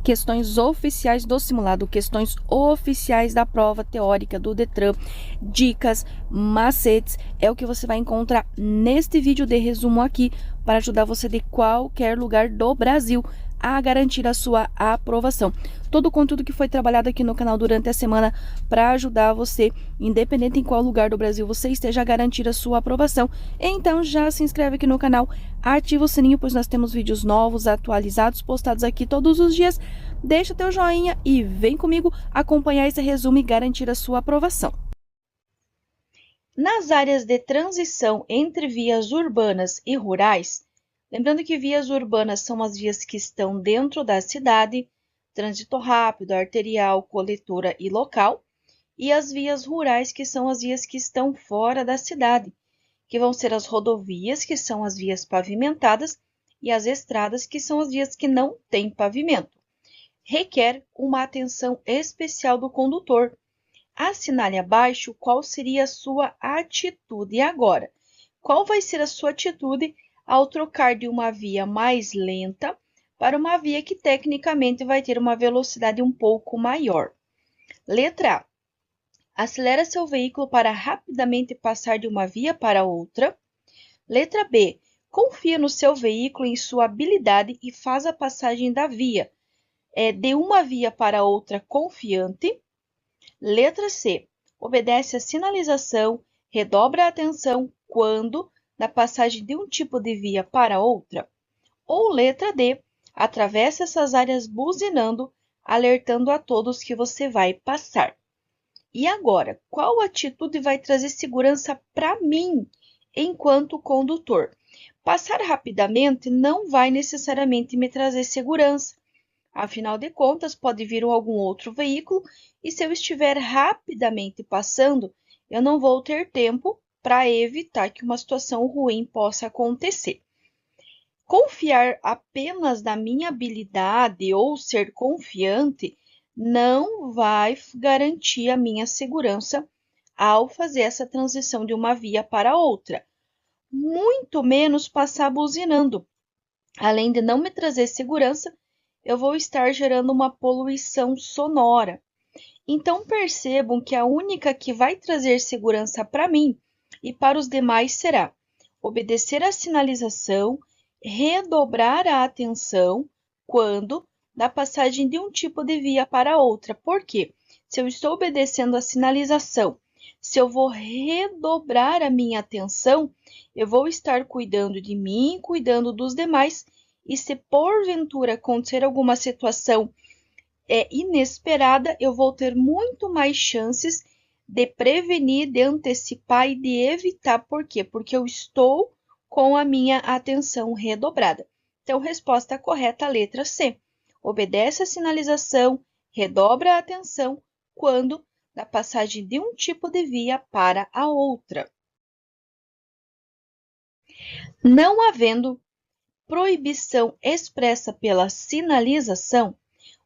questões oficiais do simulado, questões oficiais da prova teórica do Detran, dicas, macetes, é o que você vai encontrar neste vídeo de resumo aqui para ajudar você de qualquer lugar do Brasil a garantir a sua aprovação. Todo o conteúdo que foi trabalhado aqui no canal durante a semana para ajudar você, independente em qual lugar do Brasil você esteja, a garantir a sua aprovação. Então já se inscreve aqui no canal, ativa o sininho, pois nós temos vídeos novos, atualizados, postados aqui todos os dias. Deixa teu joinha e vem comigo acompanhar esse resumo e garantir a sua aprovação. Nas áreas de transição entre vias urbanas e rurais, lembrando que vias urbanas são as vias que estão dentro da cidade, trânsito rápido, arterial, coletora e local, e as vias rurais, que são as vias que estão fora da cidade, que vão ser as rodovias, que são as vias pavimentadas, e as estradas, que são as vias que não têm pavimento. Requer uma atenção especial do condutor. Assinale abaixo qual seria a sua atitude. E agora, qual vai ser a sua atitude ao trocar de uma via mais lenta para uma via que tecnicamente vai ter uma velocidade um pouco maior? Letra A. Acelera seu veículo para rapidamente passar de uma via para outra. Letra B. Confia no seu veículo e em sua habilidade e faz a passagem da via de uma via para outra confiante. Letra C. Obedece à sinalização, redobra a atenção quando na passagem de um tipo de via para outra. Ou letra D. Atravessa essas áreas buzinando, alertando a todos que você vai passar. E agora, qual atitude vai trazer segurança para mim enquanto condutor? Passar rapidamente não vai necessariamente me trazer segurança. Afinal de contas, pode vir algum outro veículo e se eu estiver rapidamente passando, eu não vou ter tempo para evitar que uma situação ruim possa acontecer. Confiar apenas na minha habilidade ou ser confiante não vai garantir a minha segurança ao fazer essa transição de uma via para outra, muito menos passar buzinando. Além de não me trazer segurança, eu vou estar gerando uma poluição sonora. Então, percebam que a única que vai trazer segurança para mim e para os demais será obedecer à sinalização, redobrar a atenção quando da passagem de um tipo de via para outra. Por quê? Se eu estou obedecendo à sinalização, se eu vou redobrar a minha atenção, eu vou estar cuidando de mim, cuidando dos demais, e se porventura acontecer alguma situação inesperada, eu vou ter muito mais chances de prevenir, de antecipar e de evitar. Por quê? Porque eu estou com a minha atenção redobrada. Então, resposta correta, letra C. Obedece à sinalização, redobra a atenção quando da passagem de um tipo de via para a outra. Não havendo proibição expressa pela sinalização,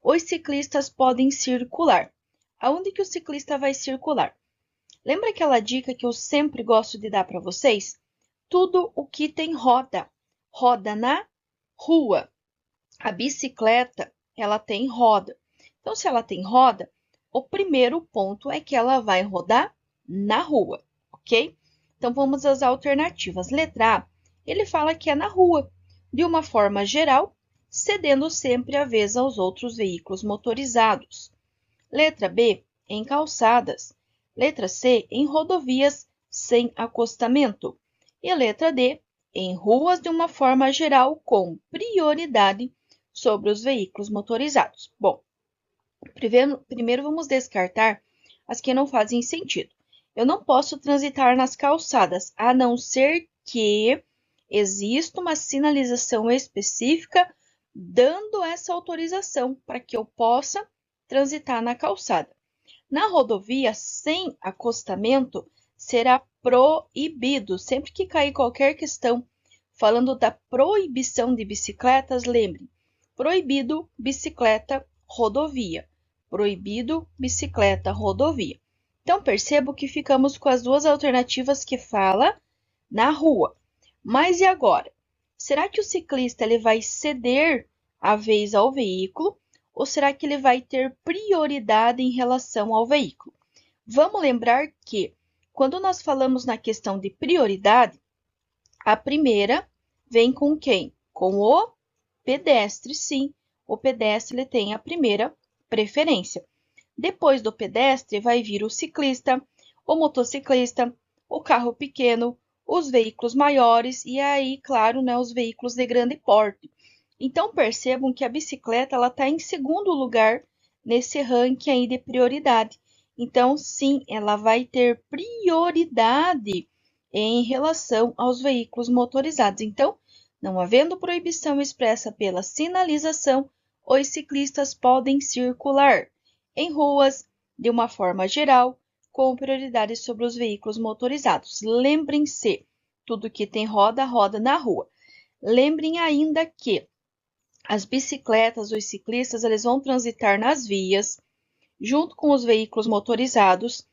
os ciclistas podem circular. Aonde que o ciclista vai circular? Lembra aquela dica que eu sempre gosto de dar para vocês? Tudo o que tem roda. Roda na rua. A bicicleta, ela tem roda. Então, se ela tem roda, o primeiro ponto é que ela vai rodar na rua, ok? Então, vamos às alternativas. Letra A, ele fala que é na rua, de uma forma geral, cedendo sempre a vez aos outros veículos motorizados. Letra B, em calçadas. Letra C, em rodovias sem acostamento. E letra D, em ruas de uma forma geral, com prioridade sobre os veículos motorizados. Bom, primeiro vamos descartar as que não fazem sentido. Eu não posso transitar nas calçadas, a não ser que exista uma sinalização específica dando essa autorização para que eu possa transitar na calçada. Na rodovia, sem acostamento, será proibido. Sempre que cair qualquer questão falando da proibição de bicicletas, lembre, proibido bicicleta rodovia. Proibido bicicleta rodovia. Então, percebo que ficamos com as duas alternativas que fala na rua. Mas e agora? Será que o ciclista ele vai ceder a vez ao veículo ou será que ele vai ter prioridade em relação ao veículo? Vamos lembrar que, quando nós falamos na questão de prioridade, a primeira vem com quem? Com o pedestre, sim. O pedestre ele tem a primeira preferência. Depois do pedestre vai vir o ciclista, o motociclista, o carro pequeno, os veículos maiores e aí, claro, né, os veículos de grande porte. Então, percebam que a bicicleta está em segundo lugar nesse ranking aí de prioridade. Então, sim, ela vai ter prioridade em relação aos veículos motorizados. Então, não havendo proibição expressa pela sinalização, os ciclistas podem circular em ruas, de uma forma geral, com prioridade sobre os veículos motorizados. Lembrem-se, tudo que tem roda, roda na rua. Lembrem ainda que as bicicletas, os ciclistas, eles vão transitar nas vias, junto com os veículos motorizados,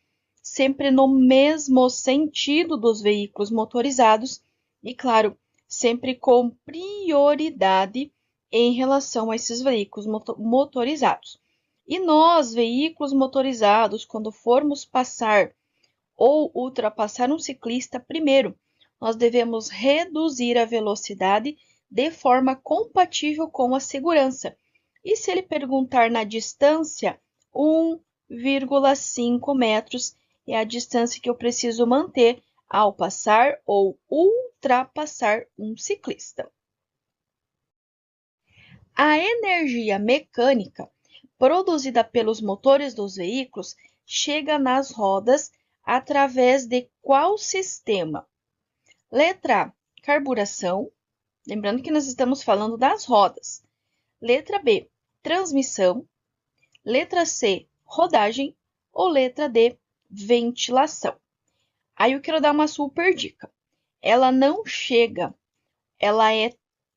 sempre no mesmo sentido dos veículos motorizados e, claro, sempre com prioridade em relação a esses veículos motorizados. E nós, veículos motorizados, quando formos passar ou ultrapassar um ciclista, primeiro, nós devemos reduzir a velocidade de forma compatível com a segurança. E se ele perguntar na distância, 1,5 metros é a distância que eu preciso manter ao passar ou ultrapassar um ciclista. A energia mecânica produzida pelos motores dos veículos chega nas rodas através de qual sistema? Letra A, carburação. Lembrando que nós estamos falando das rodas. Letra B, transmissão. Letra C, rodagem. Ou letra D, ventilação. Aí eu quero dar uma super dica. Ela não chega, ela é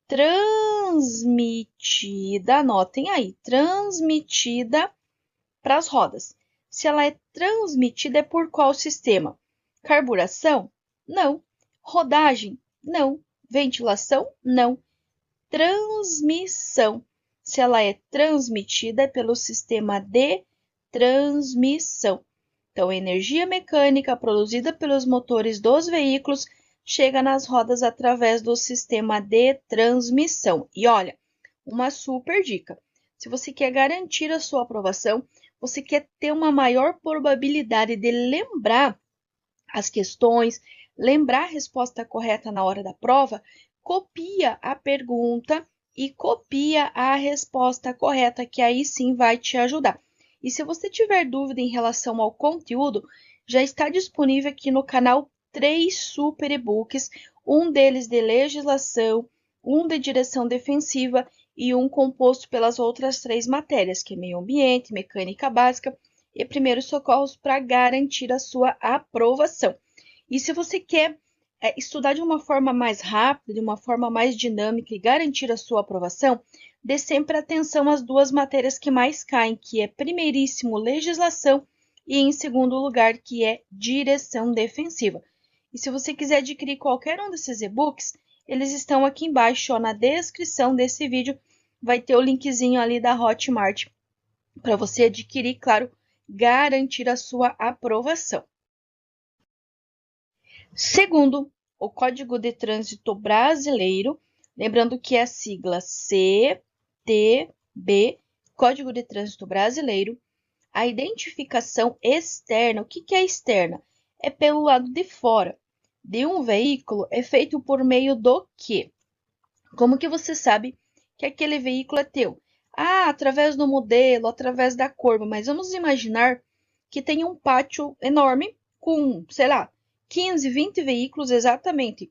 transmitida, anotem aí, transmitida para as rodas. Se ela é transmitida, é por qual sistema? Carburação? Não. Rodagem? Não. Ventilação? Não. Transmissão. Se ela é transmitida, é pelo sistema de transmissão. Então, a energia mecânica produzida pelos motores dos veículos chega nas rodas através do sistema de transmissão. E olha, uma super dica. Se você quer garantir a sua aprovação, você quer ter uma maior probabilidade de lembrar as questões, lembrar a resposta correta na hora da prova, copia a pergunta e copia a resposta correta, que aí sim vai te ajudar. E se você tiver dúvida em relação ao conteúdo, já está disponível aqui no canal 3 super e-books, um deles de legislação, um de direção defensiva e um composto pelas outras 3 matérias, que é meio ambiente, mecânica básica e primeiros socorros, para garantir a sua aprovação. E se você quer estudar de uma forma mais rápida, de uma forma mais dinâmica e garantir a sua aprovação, dê sempre atenção às 2 matérias que mais caem, que é primeiríssimo legislação e em segundo lugar, que é direção defensiva. E se você quiser adquirir qualquer um desses e-books, eles estão aqui embaixo, ó, na descrição desse vídeo, vai ter o linkzinho ali da Hotmart para você adquirir, claro, garantir a sua aprovação. Segundo, o Código de Trânsito Brasileiro, lembrando que é a sigla CTB, Código de Trânsito Brasileiro, a identificação externa, o que é externa? É pelo lado de fora de um veículo, é feito por meio do quê? Como que você sabe que aquele veículo é teu? Ah, através do modelo, através da cor, mas vamos imaginar que tem um pátio enorme com, sei lá, 15, 20 veículos exatamente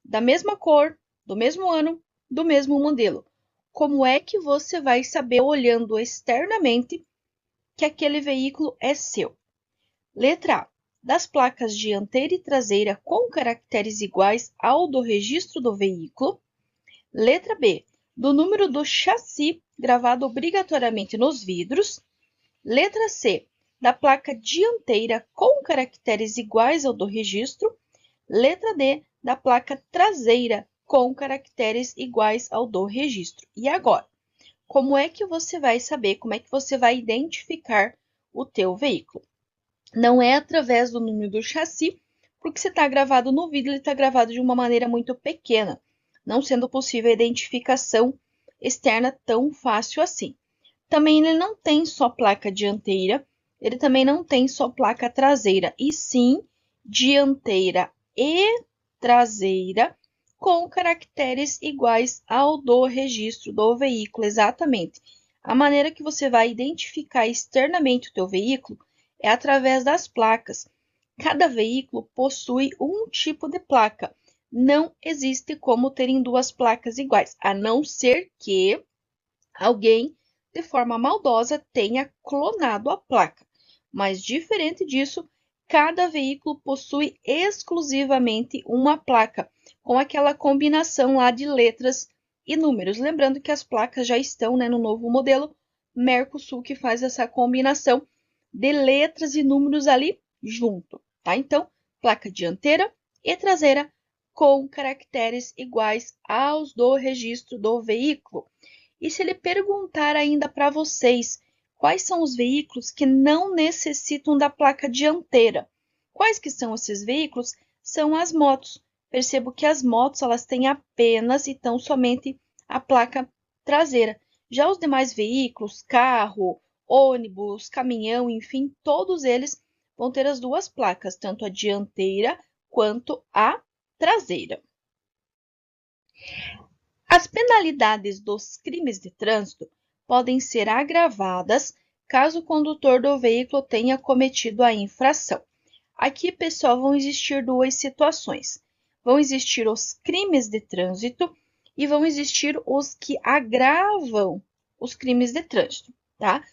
da mesma cor, do mesmo ano, do mesmo modelo. Como é que você vai saber, olhando externamente, que aquele veículo é seu? Letra A. Das placas dianteira e traseira com caracteres iguais ao do registro do veículo. Letra B. Do número do chassi gravado obrigatoriamente nos vidros. Letra C. Da placa dianteira com caracteres iguais ao do registro. Letra D. Da placa traseira com caracteres iguais ao do registro. E agora? como é que você vai saber, como é que você vai identificar o teu veículo? Não é através do número do chassi, porque se está gravado no vídeo, ele está gravado de uma maneira muito pequena, não sendo possível a identificação externa tão fácil assim. Também ele não tem só placa dianteira, ele também não tem só placa traseira, e sim dianteira e traseira com caracteres iguais ao do registro do veículo, exatamente. A maneira que você vai identificar externamente o teu veículo é através das placas. Cada veículo possui um tipo de placa. Não existe como terem duas placas iguais, a não ser que alguém, de forma maldosa, tenha clonado a placa. Mas, diferente disso, cada veículo possui exclusivamente uma placa, com aquela combinação lá de letras e números. Lembrando que as placas já estão, né, no novo modelo Mercosul, que faz essa combinação de letras e números ali junto, tá? Então, placa dianteira e traseira com caracteres iguais aos do registro do veículo. E se ele perguntar ainda para vocês quais são os veículos que não necessitam da placa dianteira, quais que são esses veículos? São as motos. Percebo que as motos elas têm apenas e tão somente a placa traseira. Já os demais veículos, carro, ônibus, caminhão, enfim, todos eles vão ter as duas placas, tanto a dianteira quanto a traseira. As penalidades dos crimes de trânsito podem ser agravadas caso o condutor do veículo tenha cometido a infração. Aqui, pessoal, vão existir duas situações. Vão existir os crimes de trânsito e vão existir os que agravam os crimes de trânsito, tá?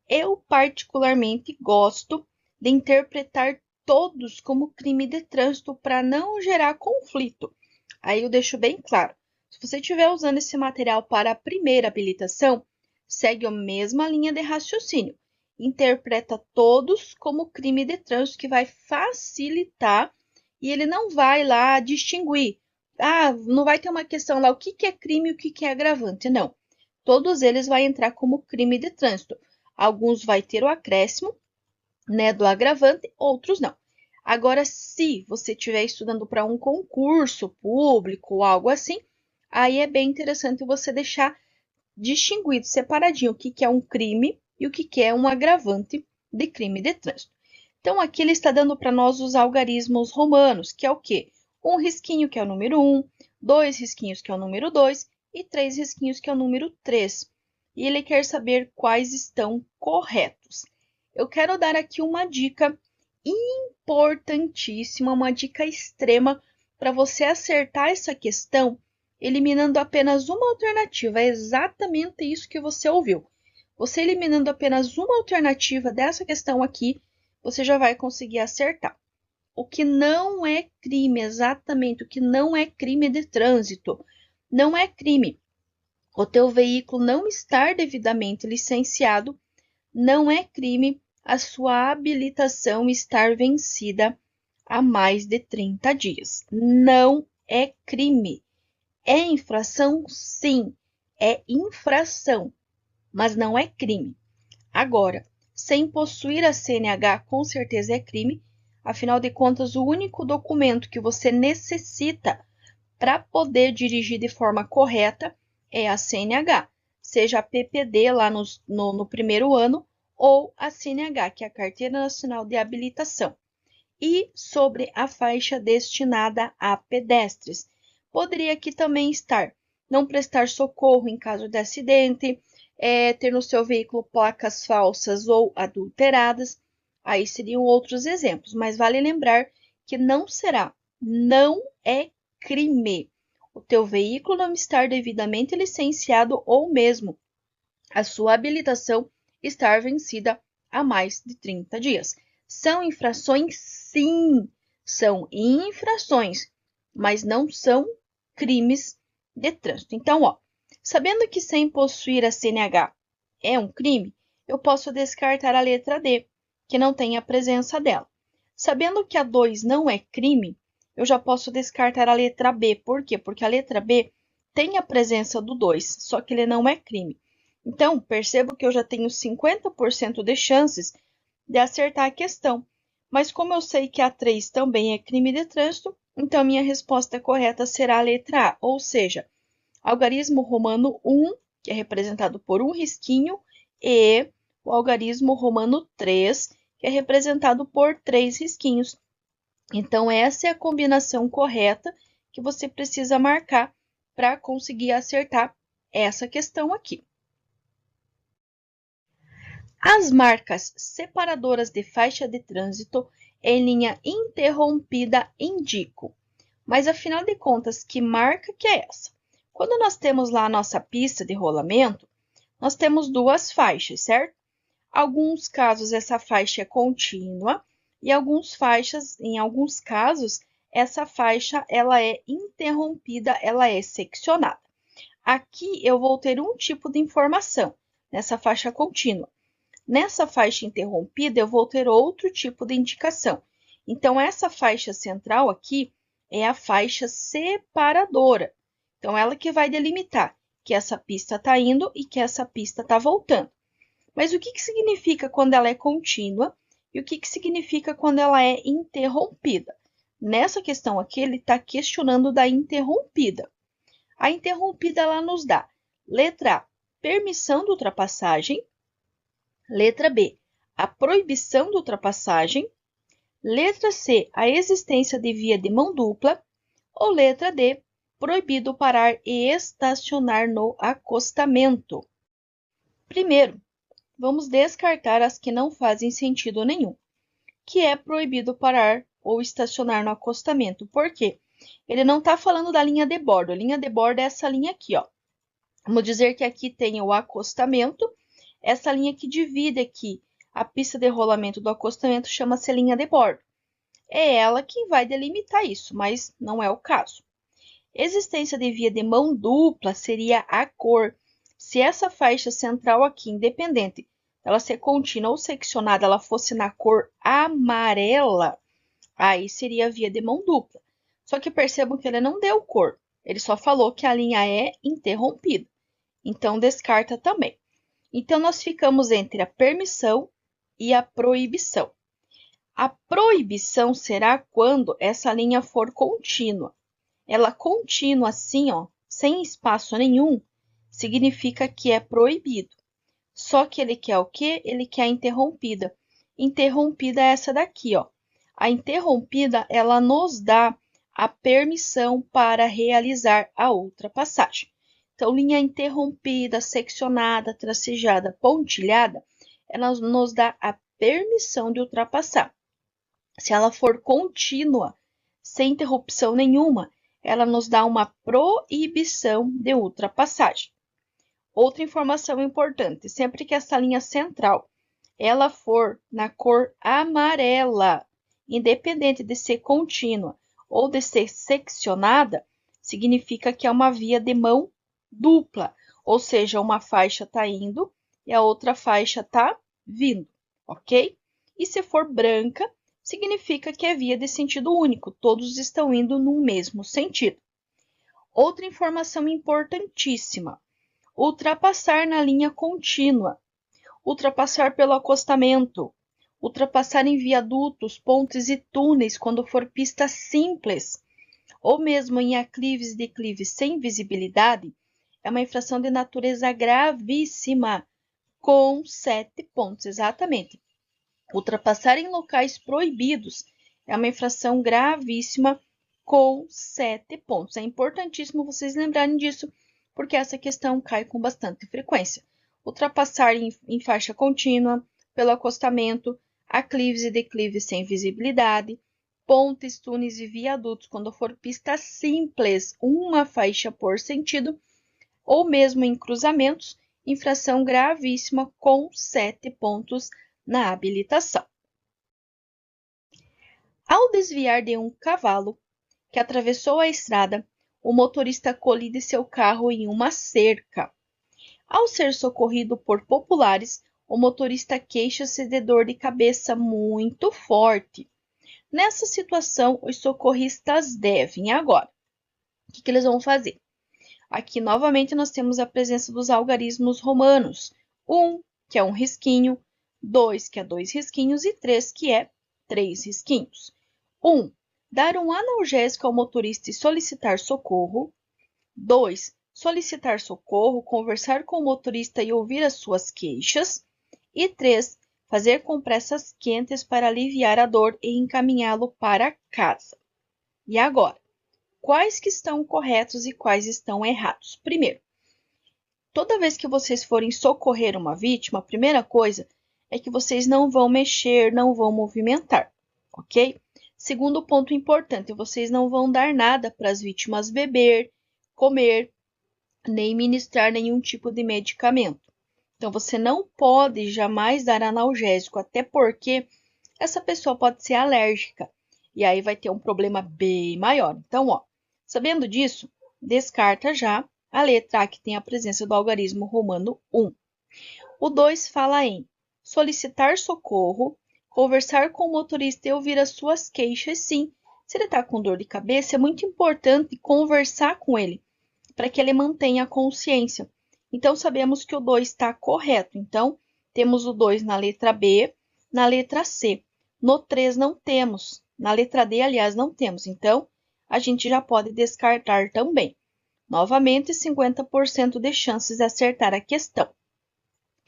Eu, particularmente, gosto de interpretar todos como crime de trânsito para não gerar conflito. Aí eu deixo bem claro. Se você estiver usando esse material para a primeira habilitação, segue a mesma linha de raciocínio. Interpreta todos como crime de trânsito, que vai facilitar e ele não vai lá distinguir. Não vai ter uma questão lá, o que é crime e o que é agravante. Não. Todos eles vão entrar como crime de trânsito. Alguns vai ter o acréscimo, né, do agravante, outros não. Agora, se você estiver estudando para um concurso público ou algo assim, aí é bem interessante você deixar distinguido, separadinho, o que é um crime e o que é um agravante de crime de trânsito. Então, aqui ele está dando para nós os algarismos romanos, que é o quê? Um risquinho, que é o número 1, dois risquinhos, que é o número 2, e três risquinhos, que é o número 3. E ele quer saber quais estão corretos. Eu quero dar aqui uma dica importantíssima, uma dica extrema para você acertar essa questão eliminando apenas uma alternativa. É exatamente isso que você ouviu. Você eliminando apenas uma alternativa dessa questão aqui, você já vai conseguir acertar. O que não é crime, exatamente, o que não é crime de trânsito. Não é crime o teu veículo não estar devidamente licenciado, não é crime a sua habilitação estar vencida há mais de 30 dias. Não é crime. É infração? Sim, é infração, mas não é crime. Agora, sem possuir a CNH, com certeza é crime. Afinal de contas, o único documento que você necessita para poder dirigir de forma correta é a CNH, seja a PPD lá no primeiro ano ou a CNH, que é a Carteira Nacional de Habilitação. E sobre a faixa destinada a pedestres, poderia aqui também estar não prestar socorro em caso de acidente, ter no seu veículo placas falsas ou adulteradas. Aí seriam outros exemplos, mas vale lembrar que não é crime o teu veículo não estar devidamente licenciado ou mesmo a sua habilitação estar vencida há mais de 30 dias. São infrações? Sim, são infrações, mas não são crimes de trânsito. Então, sabendo que sem possuir a CNH é um crime, eu posso descartar a letra D, que não tem a presença dela. Sabendo que a 2 não é crime, eu já posso descartar a letra B. Por quê? Porque a letra B tem a presença do 2, só que ele não é crime. Então, percebo que eu já tenho 50% de chances de acertar a questão. Mas como eu sei que a 3 também é crime de trânsito, então minha resposta correta será a letra A, ou seja, algarismo romano 1, que é representado por um risquinho, e o algarismo romano 3, que é representado por 3 risquinhos. Então, essa é a combinação correta que você precisa marcar para conseguir acertar essa questão aqui. As marcas separadoras de faixa de trânsito em linha interrompida indicam. Mas, afinal de contas, que marca que é essa? Quando nós temos lá a nossa pista de rolamento, nós temos duas faixas, certo? Alguns casos essa faixa é contínua e em alguns casos essa faixa ela é interrompida, ela é seccionada. Aqui eu vou ter um tipo de informação nessa faixa contínua. Nessa faixa interrompida eu vou ter outro tipo de indicação. Então essa faixa central aqui é a faixa separadora. Então ela que vai delimitar que essa pista está indo e que essa pista está voltando. Mas o que significa quando ela é contínua e o que significa quando ela é interrompida? Nessa questão aqui, ele está questionando da interrompida. A interrompida, ela nos dá, letra A, permissão de ultrapassagem, letra B, a proibição de ultrapassagem, letra C, a existência de via de mão dupla, ou letra D, proibido parar e estacionar no acostamento. Primeiro, vamos descartar as que não fazem sentido nenhum, que é proibido parar ou estacionar no acostamento. Por quê? Ele não está falando da linha de bordo. A linha de bordo é essa linha aqui, ó. Vamos dizer que aqui tem o acostamento. Essa linha que divide aqui a pista de rolamento do acostamento chama-se linha de bordo. É ela quem vai delimitar isso, mas não é o caso. Existência de via de mão dupla seria a cor. Se essa faixa central aqui, independente ela ser contínua ou seccionada, ela fosse na cor amarela, aí seria a via de mão dupla. Só que percebam que ele não deu cor, ele só falou que a linha é interrompida. Então, descarta também. Então, nós ficamos entre a permissão e a proibição. A proibição será quando essa linha for contínua. Ela contínua assim, ó, sem espaço nenhum, significa que é proibido. Só que ele quer o quê? Ele quer a interrompida. Interrompida é essa daqui, ó. A interrompida, ela nos dá a permissão para realizar a ultrapassagem. Então, linha interrompida, seccionada, tracejada, pontilhada, ela nos dá a permissão de ultrapassar. Se ela for contínua, sem interrupção nenhuma, ela nos dá uma proibição de ultrapassagem. Outra informação importante, sempre que essa linha central ela for na cor amarela, independente de ser contínua ou de ser seccionada, significa que é uma via de mão dupla, ou seja, uma faixa está indo e a outra faixa está vindo, ok? E se for branca, significa que é via de sentido único, todos estão indo no mesmo sentido. Outra informação importantíssima, ultrapassar na linha contínua, ultrapassar pelo acostamento, ultrapassar em viadutos, pontes e túneis quando for pista simples, ou mesmo em aclives e declives sem visibilidade, é uma infração de natureza gravíssima, com 7 pontos, exatamente. Ultrapassar em locais proibidos é uma infração gravíssima, com 7 pontos. É importantíssimo vocês lembrarem disso, porque essa questão cai com bastante frequência. Ultrapassar em faixa contínua, pelo acostamento, aclives e declives sem visibilidade, pontes, túneis e viadutos, quando for pista simples, uma faixa por sentido, ou mesmo em cruzamentos, infração gravíssima com 7 pontos na habilitação. Ao desviar de um cavalo que atravessou a estrada, o motorista colide seu carro em uma cerca. Ao ser socorrido por populares, o motorista queixa-se de dor de cabeça muito forte. Nessa situação, os socorristas devem agora. O que eles vão fazer? Aqui, novamente, nós temos a presença dos algarismos romanos. 1, que é 1 risquinho, 2, que é 2 risquinhos, e 3, que é 3 risquinhos. 1. Dar um analgésico ao motorista e solicitar socorro. 2. Solicitar socorro, conversar com o motorista e ouvir as suas queixas. E 3. Fazer compressas quentes para aliviar a dor e encaminhá-lo para casa. E agora, quais que estão corretos e quais estão errados? Primeiro, toda vez que vocês forem socorrer uma vítima, a primeira coisa é que vocês não vão mexer, não vão movimentar, ok? Segundo ponto importante, vocês não vão dar nada para as vítimas beber, comer, nem ministrar nenhum tipo de medicamento. Então, você não pode jamais dar analgésico, até porque essa pessoa pode ser alérgica. E aí vai ter um problema bem maior. Então, ó, sabendo disso, descarta já a letra A, que tem a presença do algarismo romano 1. O 2 fala em solicitar socorro, conversar com o motorista e ouvir as suas queixas. Sim, se ele está com dor de cabeça, é muito importante conversar com ele, para que ele mantenha a consciência. Então, sabemos que o 2 está correto. Então, temos o 2 na letra B, na letra C. No 3 não temos. Na letra D, aliás, não temos. Então, a gente já pode descartar também. Novamente, 50% de chances de acertar a questão.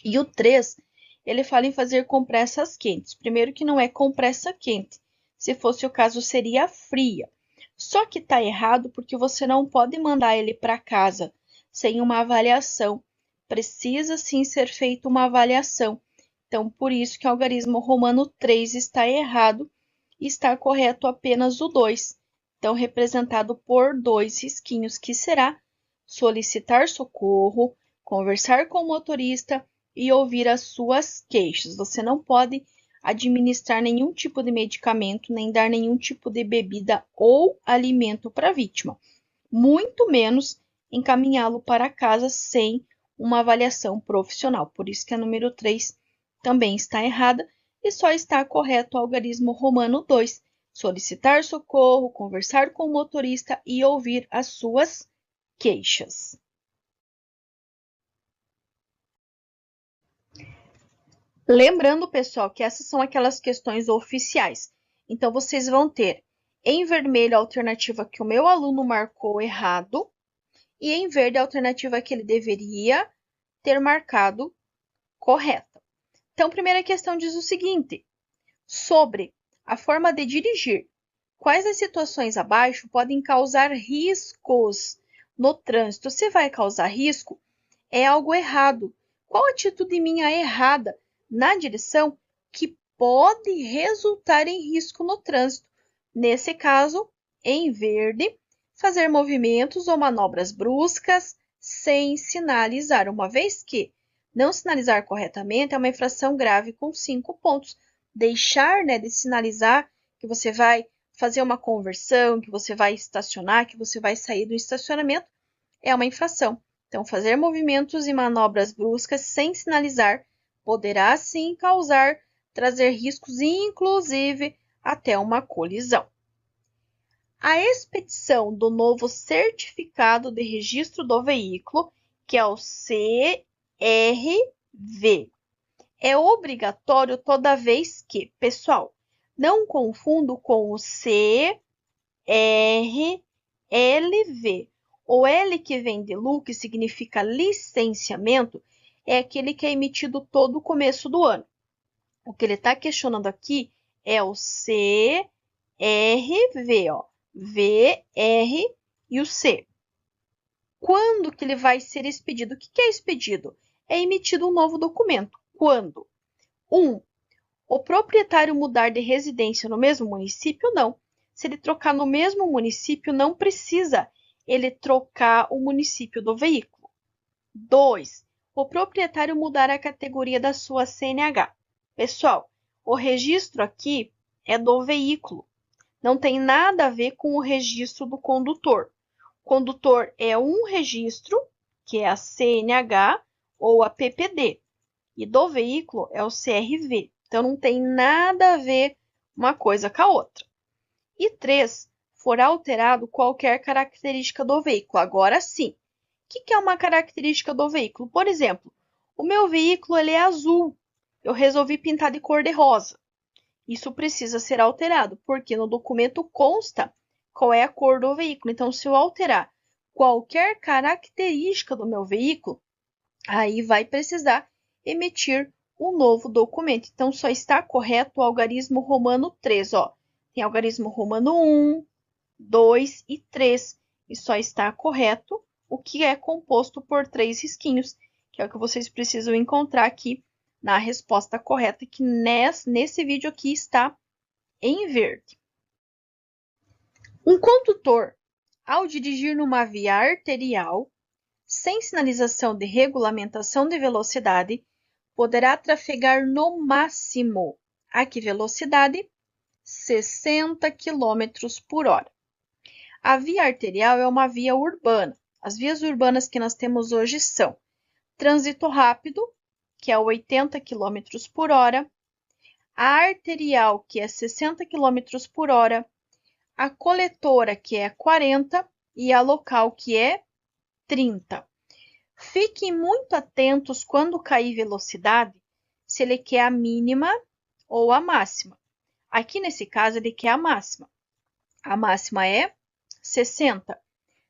E o 3, ele fala em fazer compressas quentes. Primeiro que não é compressa quente. Se fosse o caso, seria fria. Só que está errado porque você não pode mandar ele para casa sem uma avaliação. Precisa sim ser feita uma avaliação. Então, por isso que o algarismo romano 3 está errado e está correto apenas o 2. Então, representado por 2 risquinhos, que será solicitar socorro, conversar com o motorista e ouvir as suas queixas. Você não pode administrar nenhum tipo de medicamento, nem dar nenhum tipo de bebida ou alimento para a vítima. Muito menos encaminhá-lo para casa sem uma avaliação profissional. Por isso que a número 3 também está errada e só está correto o algarismo romano 2. Solicitar socorro, conversar com o motorista e ouvir as suas queixas. Lembrando, pessoal, que essas são aquelas questões oficiais. Então, vocês vão ter em vermelho a alternativa que o meu aluno marcou errado e em verde a alternativa que ele deveria ter marcado correta. Então, a primeira questão diz o seguinte: sobre a forma de dirigir, quais das situações abaixo podem causar riscos no trânsito? Se vai causar risco, é algo errado. Qual atitude minha errada na direção que pode resultar em risco no trânsito? Nesse caso, em verde, fazer movimentos ou manobras bruscas sem sinalizar, uma vez que não sinalizar corretamente é uma infração grave com 5 pontos. Deixar, de sinalizar que você vai fazer uma conversão, que você vai estacionar, que você vai sair do estacionamento, é uma infração. Então, fazer movimentos e manobras bruscas sem sinalizar poderá sim trazer riscos, inclusive até uma colisão. A expedição do novo certificado de registro do veículo, que é o CRV, é obrigatório toda vez que, pessoal, não confundo com o CRLV. O L que vem de LU, que significa licenciamento, é aquele que é emitido todo começo do ano. O que ele está questionando aqui é o CRV, ó, VR e o C. Quando que ele vai ser expedido? O que é expedido? É emitido um novo documento. Quando? 1. O proprietário mudar de residência no mesmo município? Não. Se ele trocar no mesmo município, não precisa ele trocar o município do veículo. 2. O proprietário mudar a categoria da sua CNH. Pessoal, o registro aqui é do veículo. Não tem nada a ver com o registro do condutor. O condutor é um registro, que é a CNH ou a PPD. E do veículo é o CRV. Então, não tem nada a ver uma coisa com a outra. E 3, for alterado qualquer característica do veículo. Agora sim, que é uma característica do veículo? Por exemplo, o meu veículo ele é azul. Eu resolvi pintar de cor de rosa. Isso precisa ser alterado, porque no documento consta qual é a cor do veículo. Então, se eu alterar qualquer característica do meu veículo, aí vai precisar emitir um novo documento. Então, só está correto o algarismo romano 3. Ó. Tem algarismo romano 1, 2 e 3. E só está correto o que é composto por 3 risquinhos, que é o que vocês precisam encontrar aqui na resposta correta, que nesse vídeo aqui está em verde. Um condutor, ao dirigir numa via arterial, sem sinalização de regulamentação de velocidade, poderá trafegar no máximo a que velocidade? 60 km por hora. A via arterial é uma via urbana. As vias urbanas que nós temos hoje são trânsito rápido, que é 80 km por hora, a arterial, que é 60 km por hora, a coletora, que é 40, e a local, que é 30. Fiquem muito atentos quando cair velocidade, se ele quer a mínima ou a máxima. Aqui, nesse caso, ele quer a máxima. A máxima é 60.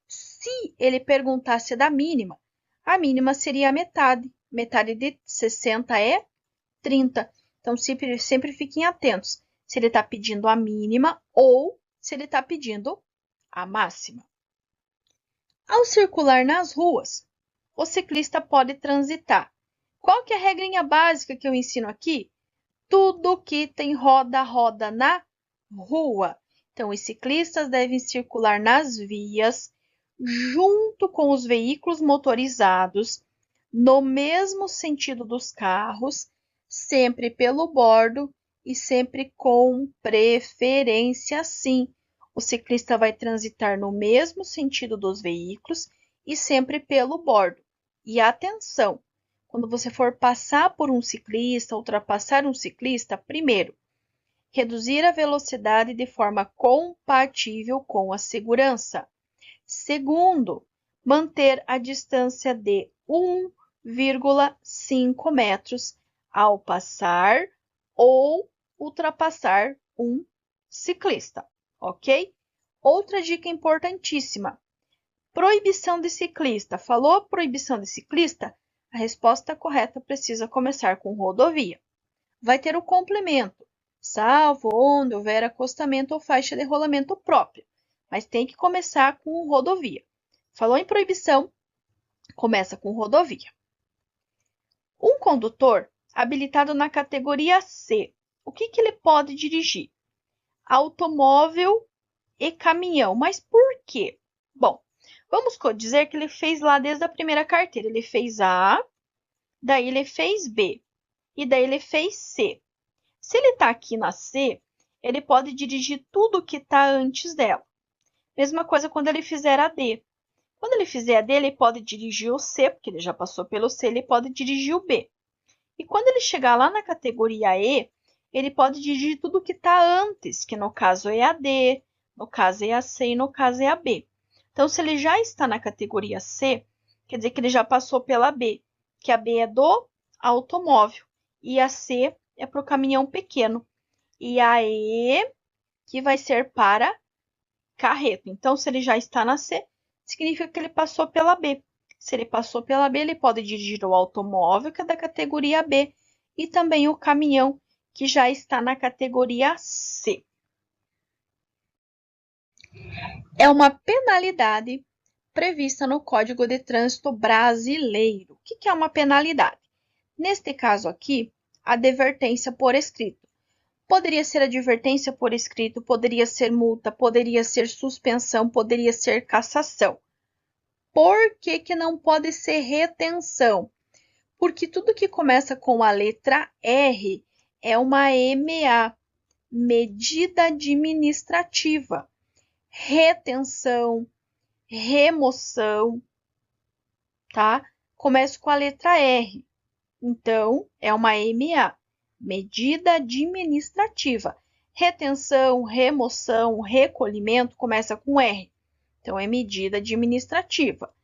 Se ele perguntasse da mínima, a mínima seria a metade. Metade de 60 é 30. Então, sempre fiquem atentos se ele está pedindo a mínima ou se ele está pedindo a máxima. Ao circular nas ruas, o ciclista pode transitar. Qual que é a regrinha básica que eu ensino aqui? Tudo que tem roda, roda na rua. Então, os ciclistas devem circular nas vias junto com os veículos motorizados, no mesmo sentido dos carros, sempre pelo bordo e sempre com preferência, sim. O ciclista vai transitar no mesmo sentido dos veículos e sempre pelo bordo. E atenção, quando você for passar por um ciclista, ultrapassar um ciclista, primeiro, reduzir a velocidade de forma compatível com a segurança. Segundo, manter a distância de 1,5 metros ao passar ou ultrapassar um ciclista, ok? Outra dica importantíssima: proibição de ciclista. Falou proibição de ciclista? A resposta correta precisa começar com rodovia. Vai ter o complemento, salvo onde houver acostamento ou faixa de rolamento própria, mas tem que começar com rodovia. Falou em proibição, começa com rodovia. Um condutor habilitado na categoria C, o que ele pode dirigir? Automóvel e caminhão. Mas por quê? Bom, vamos dizer que ele fez lá desde a primeira carteira. Ele fez A, daí ele fez B e daí ele fez C. Se ele está aqui na C, ele pode dirigir tudo que está antes dela. Mesma coisa quando ele fizer a D. Quando ele fizer a D, ele pode dirigir o C, porque ele já passou pelo C, ele pode dirigir o B. E quando ele chegar lá na categoria E, ele pode dirigir tudo que está antes, que no caso é a D, no caso é a C e no caso é a B. Então, se ele já está na categoria C, quer dizer que ele já passou pela B, que a B é do automóvel e a C é para o caminhão pequeno. E a E, que vai ser para carreto. Então, se ele já está na C, significa que ele passou pela B. Se ele passou pela B, ele pode dirigir o automóvel, que é da categoria B, e também o caminhão, que já está na categoria C. É uma penalidade prevista no Código de Trânsito Brasileiro. O que é uma penalidade? Neste caso aqui, a advertência por escrito. Poderia ser advertência por escrito, poderia ser multa, poderia ser suspensão, poderia ser cassação. Por que não pode ser retenção? Porque tudo que começa com a letra R é uma MA, medida administrativa. Retenção, remoção, tá? Começa com a letra R. Então, é uma MA, medida administrativa. Retenção, remoção, recolhimento começa com R. Então, é medida administrativa.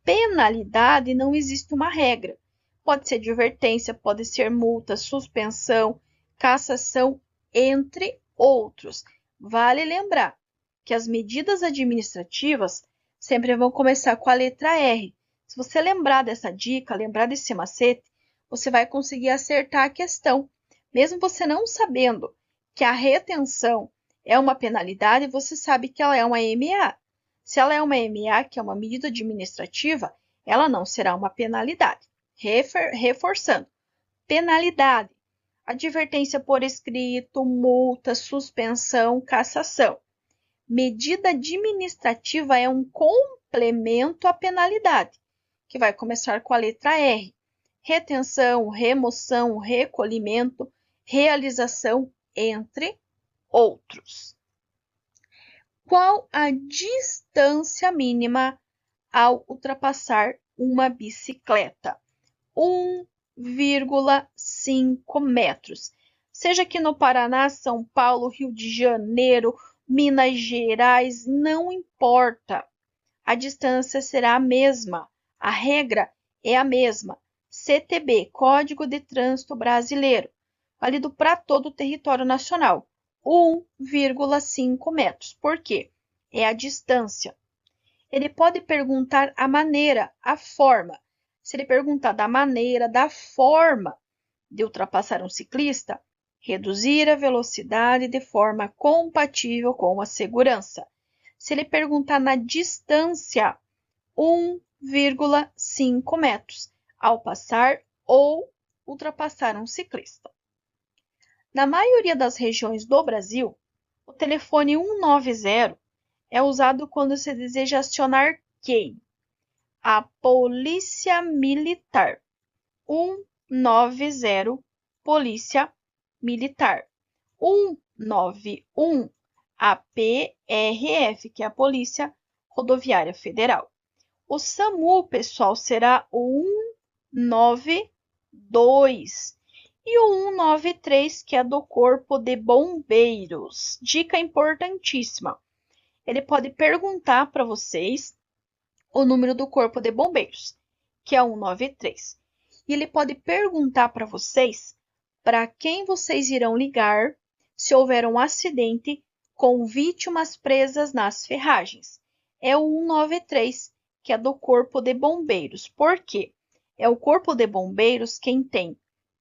penalidade não existe uma regra. Pode ser advertência, pode ser multa, suspensão, cassação, entre outros. Vale lembrar que as medidas administrativas sempre vão começar com a letra R. Se você lembrar dessa dica, lembrar desse macete, você vai conseguir acertar a questão. Mesmo você não sabendo que a retenção é uma penalidade, você sabe que ela é uma MA. Se ela é uma MA, que é uma medida administrativa, ela não será uma penalidade. Reforçando, penalidade, advertência por escrito, multa, suspensão, cassação. Medida administrativa é um complemento à penalidade, que vai começar com a letra R. Retenção, remoção, recolhimento, realização, entre outros. Qual a distância mínima ao ultrapassar uma bicicleta? 1,5 metros. Seja aqui no Paraná, São Paulo, Rio de Janeiro, Minas Gerais, não importa. A distância será a mesma. A regra é a mesma. CTB, Código de Trânsito Brasileiro, válido para todo o território nacional. 1,5 metros. Por quê? É a distância. Ele pode perguntar a maneira, a forma. Se ele perguntar da maneira, da forma de ultrapassar um ciclista, reduzir a velocidade de forma compatível com a segurança. Se ele perguntar na distância, 1,5 metros, ao passar ou ultrapassar um ciclista. Na maioria das regiões do Brasil, o telefone 190 é usado quando se deseja acionar quem? A Polícia Militar. 190, Polícia Militar. 191, a PRF, que é a Polícia Rodoviária Federal. O SAMU, pessoal, será o 192 e o 193, que é do Corpo de Bombeiros. Dica importantíssima. Ele pode perguntar para vocês o número do Corpo de Bombeiros, que é 193. E ele pode perguntar para vocês para quem vocês irão ligar se houver um acidente com vítimas presas nas ferragens. É o 193, que é do Corpo de Bombeiros. Por quê? É o Corpo de Bombeiros quem tem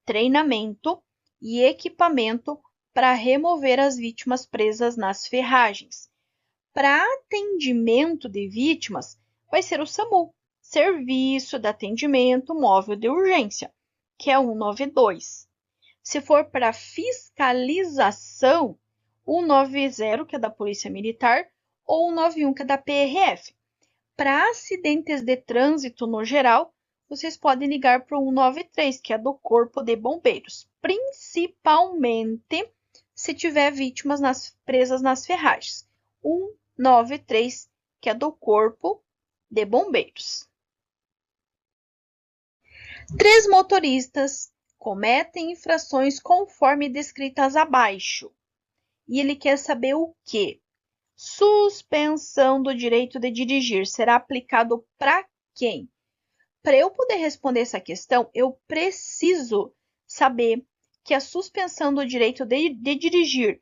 treinamento e equipamento para remover as vítimas presas nas ferragens. Para atendimento de vítimas, vai ser o SAMU, Serviço de Atendimento Móvel de Urgência, que é o 192. Se for para fiscalização, o 190, que é da Polícia Militar, ou o 191, que é da PRF. Para acidentes de trânsito no geral, vocês podem ligar para o 193, que é do Corpo de Bombeiros, principalmente se tiver vítimas presas nas ferragens. 193, que é do Corpo de Bombeiros. 3 motoristas cometem infrações conforme descritas abaixo. E ele quer saber o quê? Suspensão do direito de dirigir será aplicado para quem? Para eu poder responder essa questão, eu preciso saber que a suspensão do direito de dirigir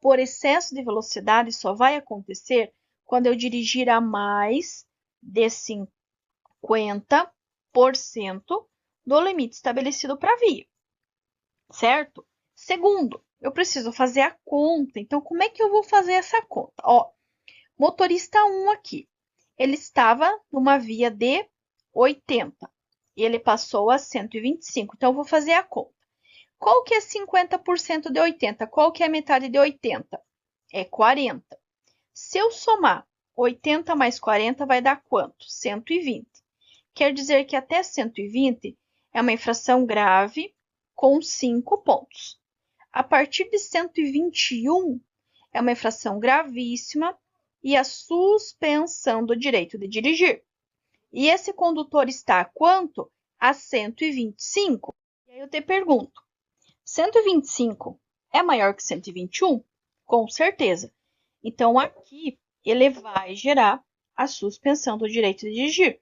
por excesso de velocidade só vai acontecer quando eu dirigir a mais de 50% do limite estabelecido para a via, certo? Segundo, eu preciso fazer a conta. Então, como é que eu vou fazer essa conta? Ó, motorista 1 aqui, ele estava numa via de 80 e ele passou a 125. Então, eu vou fazer a conta. Qual que é 50% de 80? Qual que é a metade de 80? É 40. Se eu somar 80 mais 40 vai dar quanto? 120. Quer dizer que até 120 é uma infração grave com 5 pontos. A partir de 121 é uma infração gravíssima e a suspensão do direito de dirigir. E esse condutor está a quanto? A 125. E aí eu te pergunto, 125 é maior que 121? Com certeza. Então, aqui ele vai gerar a suspensão do direito de dirigir,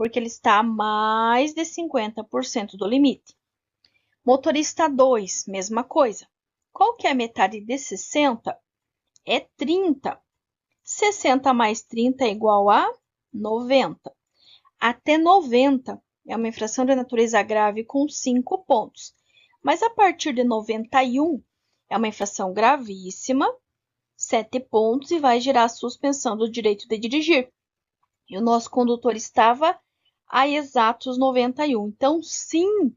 porque ele está a mais de 50% do limite. Motorista 2, mesma coisa. Qual que é a metade de 60? É 30. 60 mais 30 é igual a 90. Até 90 é uma infração de natureza grave com 5 pontos. Mas a partir de 91 é uma infração gravíssima, 7 pontos, e vai gerar a suspensão do direito de dirigir. E o nosso condutor estava a exatos 91. Então, sim,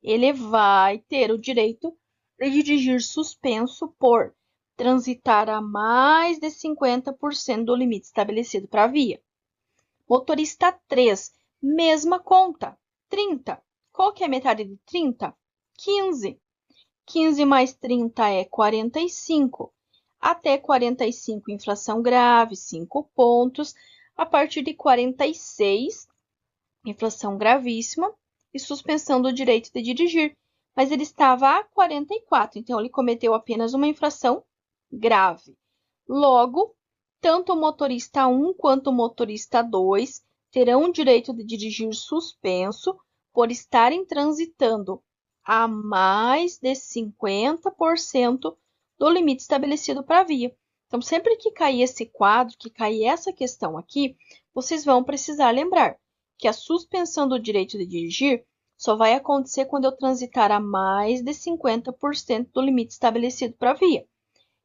ele vai ter o direito de dirigir suspenso por transitar a mais de 50% do limite estabelecido para a via. Motorista 3, mesma conta, 30. Qual que é a metade de 30? 15. 15 mais 30 é 45. Até 45, infração grave, 5 pontos. A partir de 46, infração gravíssima e suspensão do direito de dirigir. Mas ele estava a 44, então ele cometeu apenas uma infração grave. Logo, tanto o motorista 1 quanto o motorista 2 terão o direito de dirigir suspenso por estarem transitando a mais de 50% do limite estabelecido para a via. Então, sempre que cair esse quadro, que cair essa questão aqui, vocês vão precisar lembrar que a suspensão do direito de dirigir só vai acontecer quando eu transitar a mais de 50% do limite estabelecido para a via.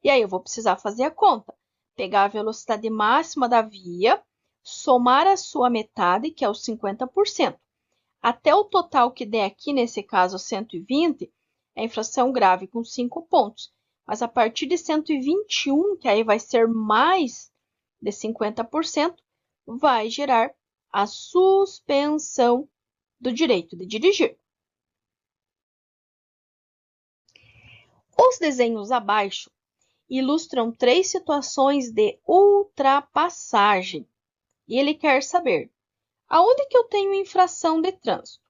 E aí eu vou precisar fazer a conta, pegar a velocidade máxima da via, somar a sua metade, que é os 50%. Até o total que der aqui, nesse caso 120, é infração grave com 5 pontos. Mas a partir de 121, que aí vai ser mais de 50%, vai gerar a suspensão do direito de dirigir. Os desenhos abaixo ilustram 3 situações de ultrapassagem. E ele quer saber, aonde que eu tenho infração de trânsito?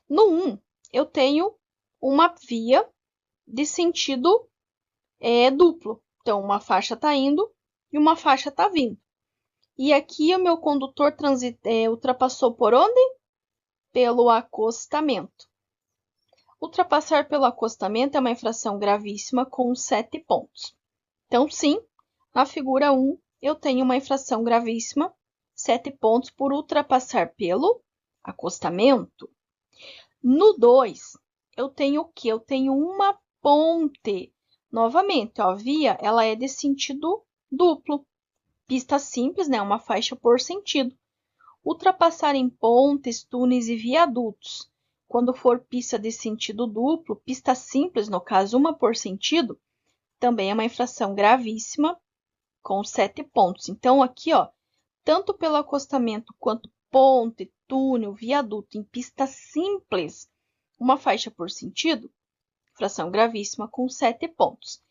No 1, eu tenho uma via de sentido duplo. Então, uma faixa está indo e uma faixa está vindo. E aqui o meu condutor ultrapassou por onde? Pelo acostamento. Ultrapassar pelo acostamento é uma infração gravíssima com 7 pontos. Então, sim, na figura 1, eu tenho uma infração gravíssima, 7 pontos por ultrapassar pelo acostamento. No 2, eu tenho o quê? Eu tenho uma ponte. Novamente, ó, a via ela é de sentido duplo. Pista simples, né? Uma faixa por sentido. Ultrapassar em pontes, túneis e viadutos. Quando for pista de sentido duplo, pista simples, no caso, uma por sentido, também é uma infração gravíssima, com 7 pontos. Então, aqui, ó, tanto pelo acostamento quanto ponte, túnel, viaduto em pista simples, uma faixa por sentido, infração gravíssima com 7 pontos.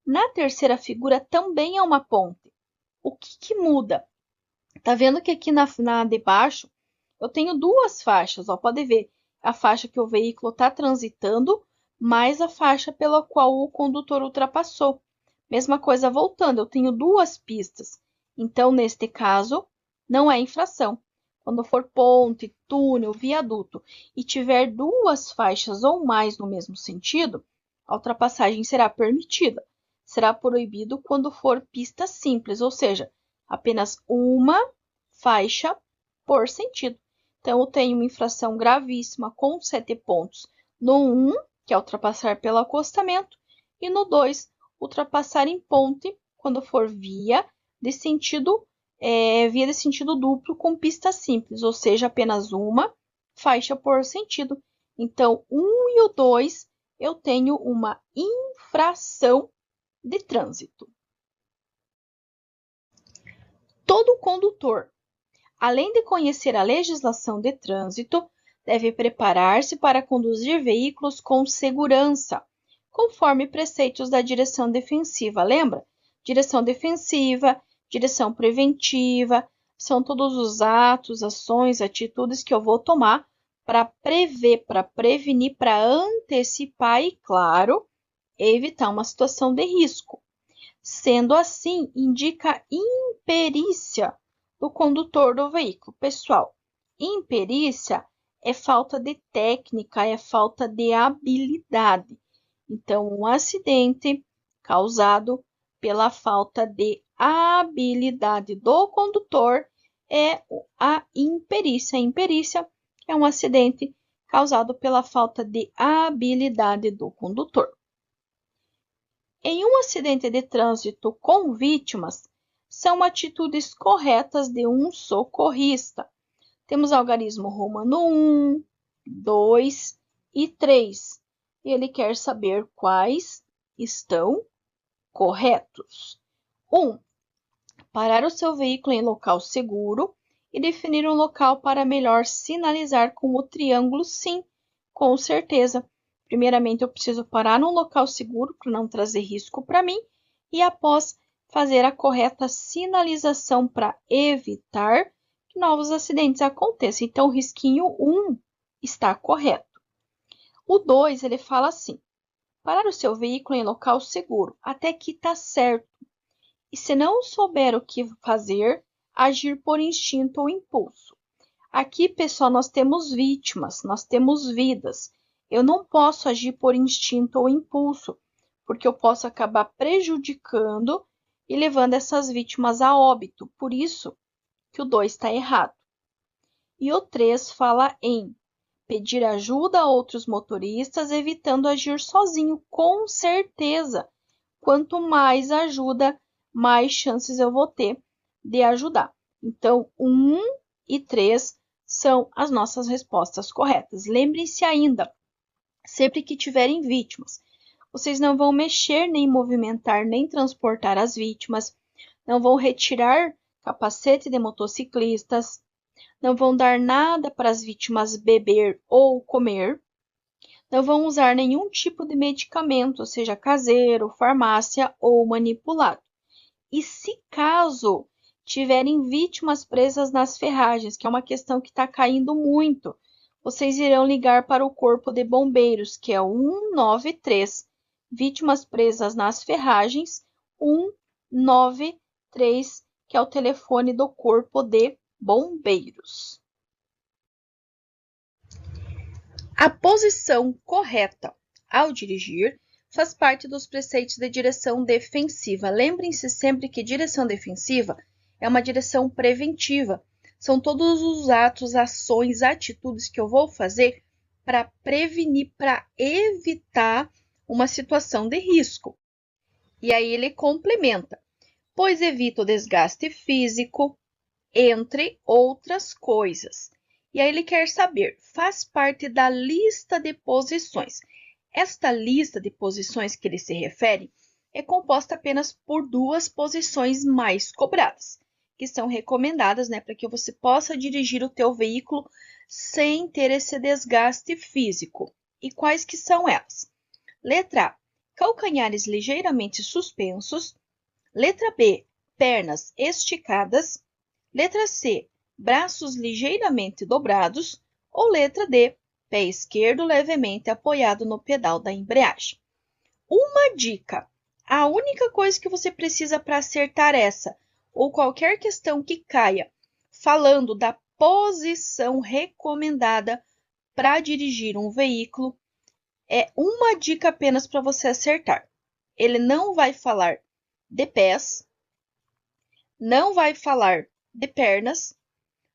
Na terceira figura também é uma ponte. O que muda? Tá vendo que aqui na de baixo eu tenho duas faixas, ó, pode ver, a faixa que o veículo está transitando, mais a faixa pela qual o condutor ultrapassou. Mesma coisa voltando, eu tenho duas pistas. Então, neste caso, não é infração. Quando for ponte, túnel, viaduto e tiver duas faixas ou mais no mesmo sentido, a ultrapassagem será permitida. Será proibido quando for pista simples, ou seja, apenas uma faixa por sentido. Então, eu tenho uma infração gravíssima com 7 pontos no 1, que é ultrapassar pelo acostamento, e no 2, ultrapassar em ponte, quando for via de sentido duplo com pista simples, ou seja, apenas uma faixa por sentido. Então, 1 e o 2, eu tenho uma infração de trânsito. Todo condutor, além de conhecer a legislação de trânsito, deve preparar-se para conduzir veículos com segurança, conforme preceitos da direção defensiva. Lembra? Direção defensiva, direção preventiva, são todos os atos, ações, atitudes que eu vou tomar para prever, para prevenir, para antecipar e, claro, evitar uma situação de risco. Sendo assim, indica imperícia do condutor do veículo. Pessoal, imperícia é falta de técnica, é falta de habilidade. Então, um acidente causado pela falta de habilidade do condutor é a imperícia. A imperícia é um acidente causado pela falta de habilidade do condutor. Em um acidente de trânsito com vítimas, são atitudes corretas de um socorrista. Temos algarismo romano 1, 2 e 3. Ele quer saber quais estão corretos. 1. Parar o seu veículo em local seguro e definir um local para melhor sinalizar com o triângulo sim, com certeza. Primeiramente, eu preciso parar num local seguro para não trazer risco para mim e após fazer a correta sinalização para evitar que novos acidentes aconteçam. Então, o risquinho 1 está correto. O 2, ele fala assim: parar o seu veículo em local seguro, até aqui está certo. E se não souber o que fazer, agir por instinto ou impulso. Aqui, pessoal, nós temos vítimas, nós temos vidas. Eu não posso agir por instinto ou impulso, porque eu posso acabar prejudicando e levando essas vítimas a óbito. Por isso que o 2 está errado. E o 3 fala em pedir ajuda a outros motoristas, evitando agir sozinho, com certeza. Quanto mais ajuda, mais chances eu vou ter de ajudar. Então, 1 e 3 são as nossas respostas corretas. Lembrem-se ainda, sempre que tiverem vítimas, vocês não vão mexer, nem movimentar, nem transportar as vítimas, não vão retirar capacete de motociclistas, não vão dar nada para as vítimas beber ou comer, não vão usar nenhum tipo de medicamento, seja caseiro, farmácia ou manipulado. E se caso tiverem vítimas presas nas ferragens, que é uma questão que está caindo muito, vocês irão ligar para o Corpo de Bombeiros, que é 193. Vítimas presas nas ferragens, 193, que é o telefone do Corpo de Bombeiros. A posição correta ao dirigir faz parte dos preceitos de direção defensiva. Lembrem-se sempre que direção defensiva é uma direção preventiva. São todos os atos, ações, atitudes que eu vou fazer para prevenir, para evitar uma situação de risco. E aí ele complementa, pois evita o desgaste físico, entre outras coisas. E aí ele quer saber, faz parte da lista de posições. Esta lista de posições que ele se refere é composta apenas por 2 posições mais cobradas, que são recomendadas, para que você possa dirigir o teu veículo sem ter esse desgaste físico. E quais que são elas? Letra A, calcanhares ligeiramente suspensos. Letra B, pernas esticadas. Letra C, braços ligeiramente dobrados. Ou letra D, pé esquerdo levemente apoiado no pedal da embreagem. Uma dica, a única coisa que você precisa para acertar essa, ou qualquer questão que caia, falando da posição recomendada para dirigir um veículo, é uma dica apenas para você acertar. Ele não vai falar de pés, não vai falar de pernas,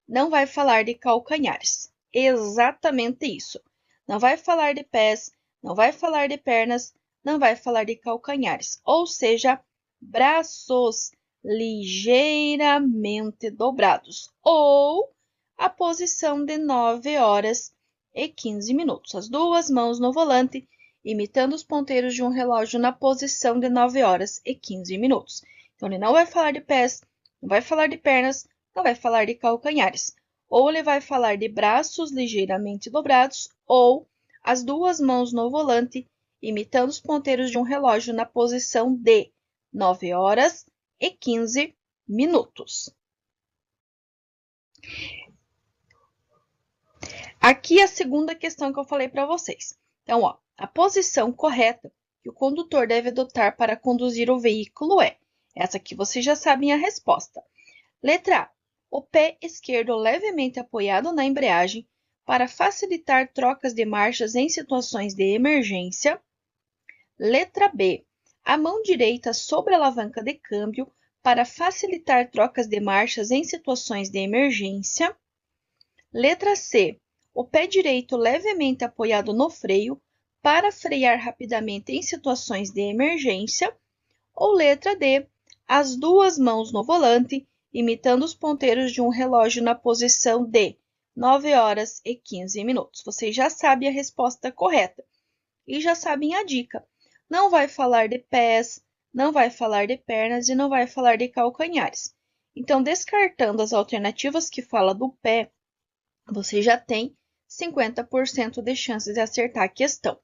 não vai falar de calcanhares. Exatamente isso. Não vai falar de pés, não vai falar de pernas, não vai falar de calcanhares. Ou seja, braços ligeiramente dobrados. Ou a posição de 9 horas e 15 minutos. As 2 mãos no volante, imitando os ponteiros de um relógio na posição de 9 horas e 15 minutos. Então, ele não vai falar de pés, não vai falar de pernas, não vai falar de calcanhares. Ou ele vai falar de braços ligeiramente dobrados, ou as 2 mãos no volante, imitando os ponteiros de um relógio na posição de 9 horas e 15 minutos. Aqui a segunda questão que eu falei para vocês. Então, a posição correta que o condutor deve adotar para conduzir o veículo é essa aqui, vocês já sabem a resposta. Letra A, o pé esquerdo levemente apoiado na embreagem para facilitar trocas de marchas em situações de emergência. Letra B. A mão direita sobre a alavanca de câmbio para facilitar trocas de marchas em situações de emergência. Letra C. O pé direito levemente apoiado no freio para frear rapidamente em situações de emergência. Ou letra D. As duas mãos no volante, imitando os ponteiros de um relógio na posição de 9 horas e 15 minutos. Vocês já sabem a resposta correta e já sabem a dica. Não vai falar de pés, não vai falar de pernas e não vai falar de calcanhares. Então, descartando as alternativas que falam do pé, você já tem 50% de chances de acertar a questão.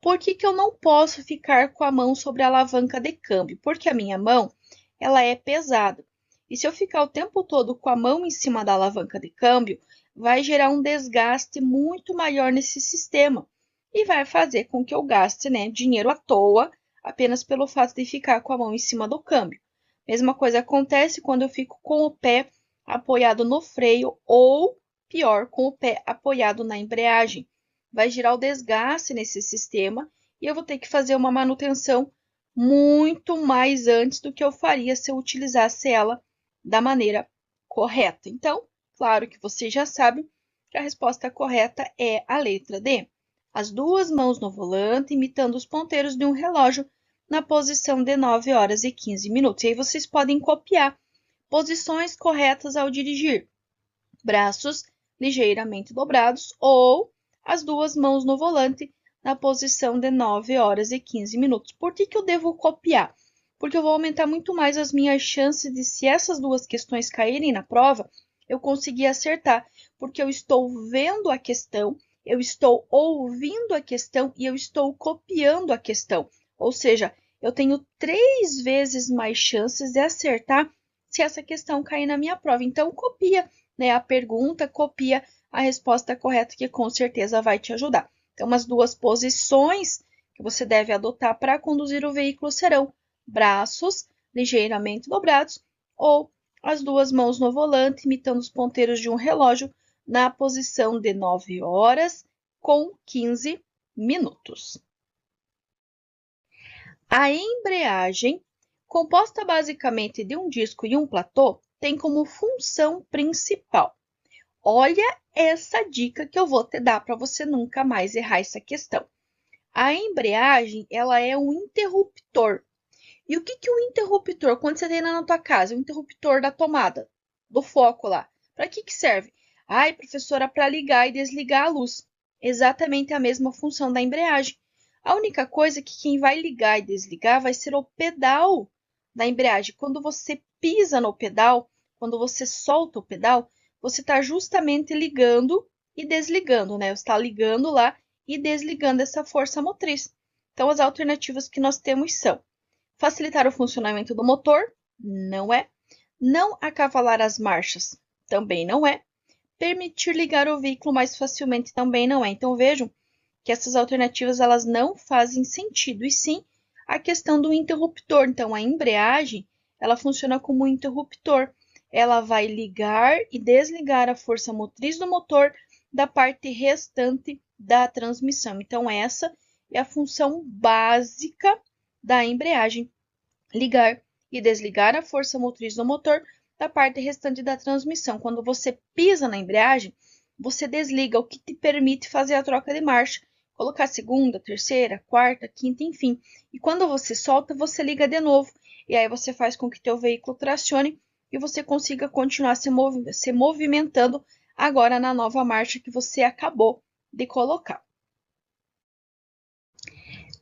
Por que eu não posso ficar com a mão sobre a alavanca de câmbio? Porque a minha mão, ela é pesada. E se eu ficar o tempo todo com a mão em cima da alavanca de câmbio, vai gerar um desgaste muito maior nesse sistema e vai fazer com que eu gaste, dinheiro à toa apenas pelo fato de ficar com a mão em cima do câmbio. Mesma coisa acontece quando eu fico com o pé apoiado no freio ou, pior, com o pé apoiado na embreagem. Vai gerar o desgaste nesse sistema e eu vou ter que fazer uma manutenção muito mais antes do que eu faria se eu utilizasse ela da maneira correta. Então, claro que você já sabe que a resposta correta é a letra D. As duas mãos no volante, imitando os ponteiros de um relógio na posição de 9 horas e 15 minutos. E aí vocês podem copiar posições corretas ao dirigir. Braços ligeiramente dobrados ou as duas mãos no volante na posição de 9 horas e 15 minutos. Por que eu devo copiar? Porque eu vou aumentar muito mais as minhas chances de, se essas duas questões caírem na prova, eu conseguir acertar, porque eu estou vendo a questão, eu estou ouvindo a questão e eu estou copiando a questão. Ou seja, eu tenho 3 vezes mais chances de acertar se essa questão cair na minha prova. Então, copia, a pergunta, copia a resposta correta, que com certeza vai te ajudar. Então, as duas posições que você deve adotar para conduzir o veículo serão braços ligeiramente dobrados ou as duas mãos no volante, imitando os ponteiros de um relógio na posição de 9 horas com 15 minutos. A embreagem, composta basicamente de um disco e um platô, tem como função principal. Olha essa dica que eu vou te dar para você nunca mais errar essa questão. A embreagem, ela é um interruptor. E o que é um interruptor? Quando você tem na tua casa, o interruptor da tomada, do foco lá. Para que serve? Ai, professora, para ligar e desligar a luz. Exatamente a mesma função da embreagem. A única coisa é que quem vai ligar e desligar vai ser o pedal da embreagem. Quando você pisa no pedal, quando você solta o pedal, você está justamente ligando e desligando, Você está ligando lá e desligando essa força motriz. Então, as alternativas que nós temos são facilitar o funcionamento do motor, não é. Não acavalar as marchas, também não é. Permitir ligar o veículo mais facilmente, também não é. Então, vejam que essas alternativas elas não fazem sentido, e sim a questão do interruptor. Então, a embreagem, ela funciona como um interruptor. Ela vai ligar e desligar a força motriz do motor da parte restante da transmissão. Então, essa é a função básica da embreagem: ligar e desligar a força motriz do motor da parte restante da transmissão. Quando você pisa na embreagem, você desliga, o que te permite fazer a troca de marcha, colocar segunda, terceira, quarta, quinta, enfim. E quando você solta, você liga de novo. E aí você faz com que teu veículo tracione e você consiga continuar se movimentando agora na nova marcha que você acabou de colocar.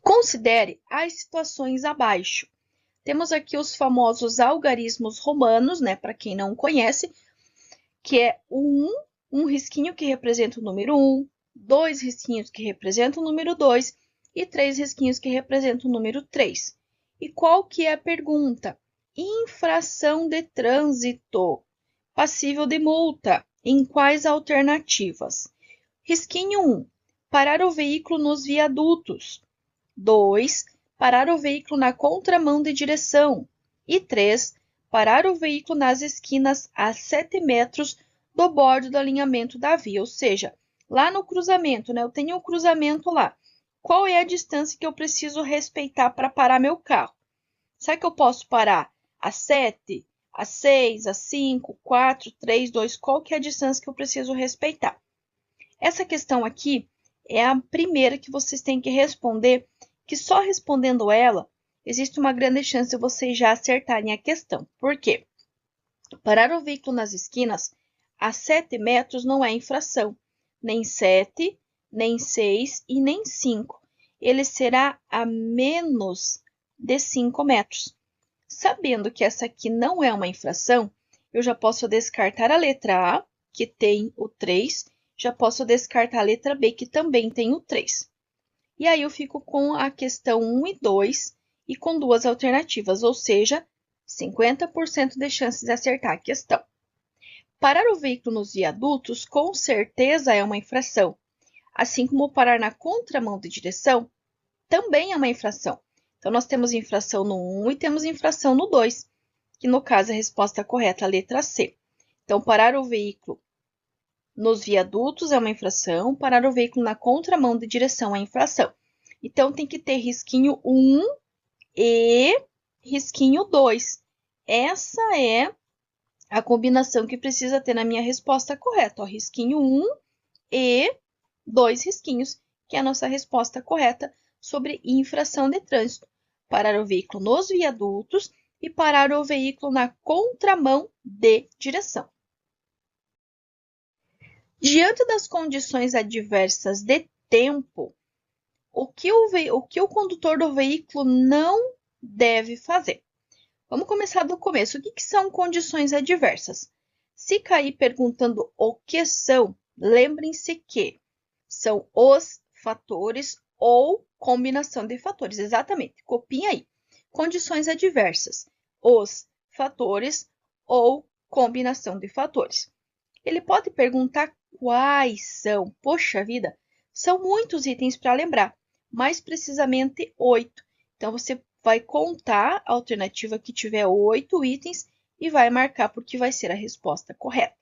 Considere as situações abaixo. Temos aqui os famosos algarismos romanos, para quem não conhece, que é um risquinho que representa o número 1, 2 risquinhos que representam o número 2 e 3 risquinhos que representam o número 3. E qual que é a pergunta? Infração de trânsito, passível de multa, em quais alternativas? Risquinho 1, parar o veículo nos viadutos. 2, parar o veículo na contramão de direção. E 3, parar o veículo nas esquinas a 7 metros do bordo do alinhamento da via, ou seja, lá no cruzamento, né? Eu tenho um cruzamento lá. Qual é a distância que eu preciso respeitar para parar meu carro? Será que eu posso parar a 7, a 6, a 5, 4, 3, 2? Qual que é a distância que eu preciso respeitar? Essa questão aqui é a primeira que vocês têm que responder, que só respondendo ela, existe uma grande chance de vocês já acertarem a questão. Por quê? Parar o veículo nas esquinas a 7 metros não é infração, nem 7, nem 6 e nem 5. Ele será a menos de 5 metros. Sabendo que essa aqui não é uma infração, eu já posso descartar a letra A, que tem o 3, já posso descartar a letra B, que também tem o 3. E aí eu fico com a questão 1 e 2 e com duas alternativas, ou seja, 50% de chances de acertar a questão. Parar o veículo nos viadutos com certeza é uma infração, assim como parar na contramão de direção também é uma infração. Então, nós temos infração no 1 e temos infração no 2, que no caso é a resposta correta, a letra C. Então, parar o veículo nos viadutos é uma infração, parar o veículo na contramão de direção é infração. Então, tem que ter risquinho 1 e risquinho 2. Essa é a combinação que precisa ter na minha resposta correta. Ó, risquinho 1 e 2 risquinhos, que é a nossa resposta correta sobre infração de trânsito. Parar o veículo nos viadutos e parar o veículo na contramão de direção. Diante das condições adversas de tempo, o que o condutor do veículo não deve fazer? Vamos começar do começo. O que são condições adversas? Se cair perguntando o que são, lembrem-se que são os fatores ou combinação de fatores. Exatamente, copiem aí. Condições adversas, os fatores ou combinação de fatores. Ele pode perguntar quais são. Poxa vida, são muitos itens para lembrar, mais precisamente 8. Então, você vai contar a alternativa que tiver 8 itens e vai marcar porque vai ser a resposta correta.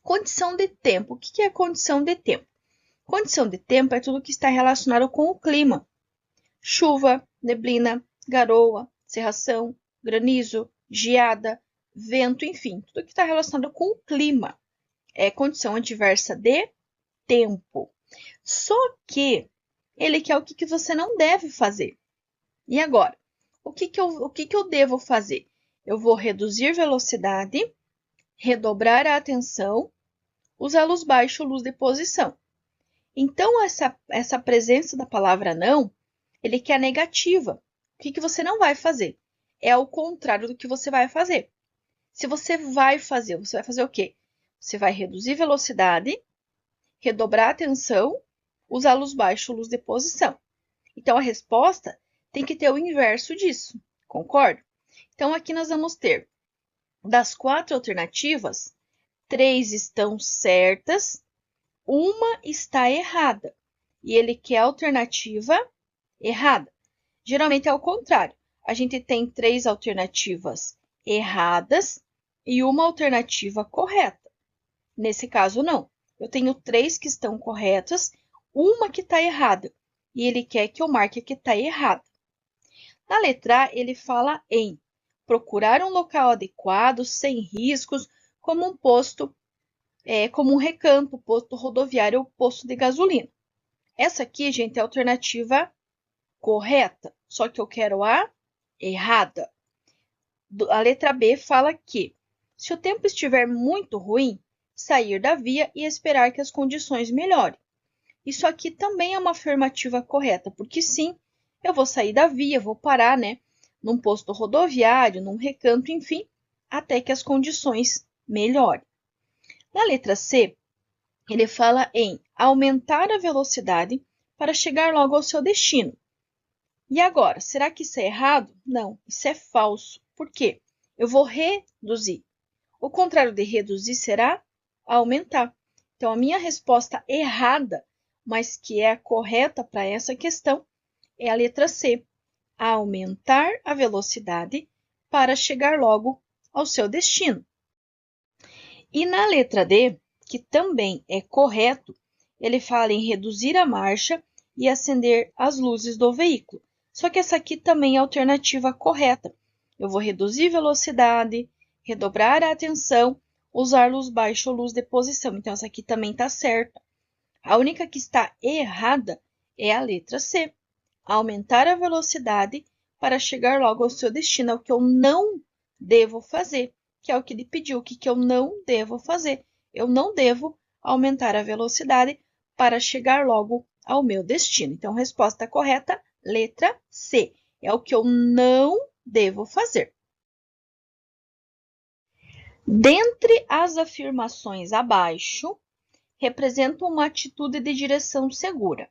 Condição de tempo. O que é condição de tempo? Condição de tempo é tudo que está relacionado com o clima. Chuva, neblina, garoa, cerração, granizo, geada, vento, enfim, tudo que está relacionado com o clima. É condição adversa de tempo. Só que ele quer o que você não deve fazer. E agora? O que eu devo fazer? Eu vou reduzir velocidade, redobrar a atenção, usar luz baixa ou luz de posição. Então, essa presença da palavra não, ele quer negativa. O que você não vai fazer? É ao contrário do que você vai fazer. Se você vai fazer o quê? Você vai reduzir velocidade, redobrar a atenção, usar luz baixa ou luz de posição. Então, a resposta tem que ter o inverso disso, concorda? Então, aqui nós vamos ter, das 4 alternativas, 3 estão certas, uma está errada. E ele quer a alternativa errada. Geralmente é o contrário. A gente tem 3 alternativas erradas e uma alternativa correta. Nesse caso, não. Eu tenho 3 que estão corretas, uma que está errada. E ele quer que eu marque a que está errada. Na letra A, ele fala em procurar um local adequado, sem riscos, como um posto, como um recanto, posto rodoviário ou posto de gasolina. Essa aqui, gente, é a alternativa correta, só que eu quero a errada. A letra B fala que, se o tempo estiver muito ruim, sair da via e esperar que as condições melhorem. Isso aqui também é uma afirmativa correta, porque sim, eu vou sair da via, vou parar, né, num posto rodoviário, num recanto, enfim, até que as condições melhorem. Na letra C, ele fala em aumentar a velocidade para chegar logo ao seu destino. E agora, será que isso é errado? Não, isso é falso. Por quê? Eu vou reduzir. O contrário de reduzir será aumentar. Então, a minha resposta errada, mas que é a correta para essa questão, é a letra C. Aumentar a velocidade para chegar logo ao seu destino. E na letra D, que também é correto, ele fala em reduzir a marcha e acender as luzes do veículo. Só que essa aqui também é a alternativa correta. Eu vou reduzir velocidade, redobrar a atenção, usar luz baixa ou luz de posição. Então, essa aqui também está certa. A única que está errada é a letra C. Aumentar a velocidade para chegar logo ao seu destino. É o que eu não devo fazer, que é o que ele pediu, o que eu não devo fazer. Eu não devo aumentar a velocidade para chegar logo ao meu destino. Então, resposta correta, letra C. É o que eu não devo fazer. Dentre as afirmações abaixo, representam uma atitude de direção segura.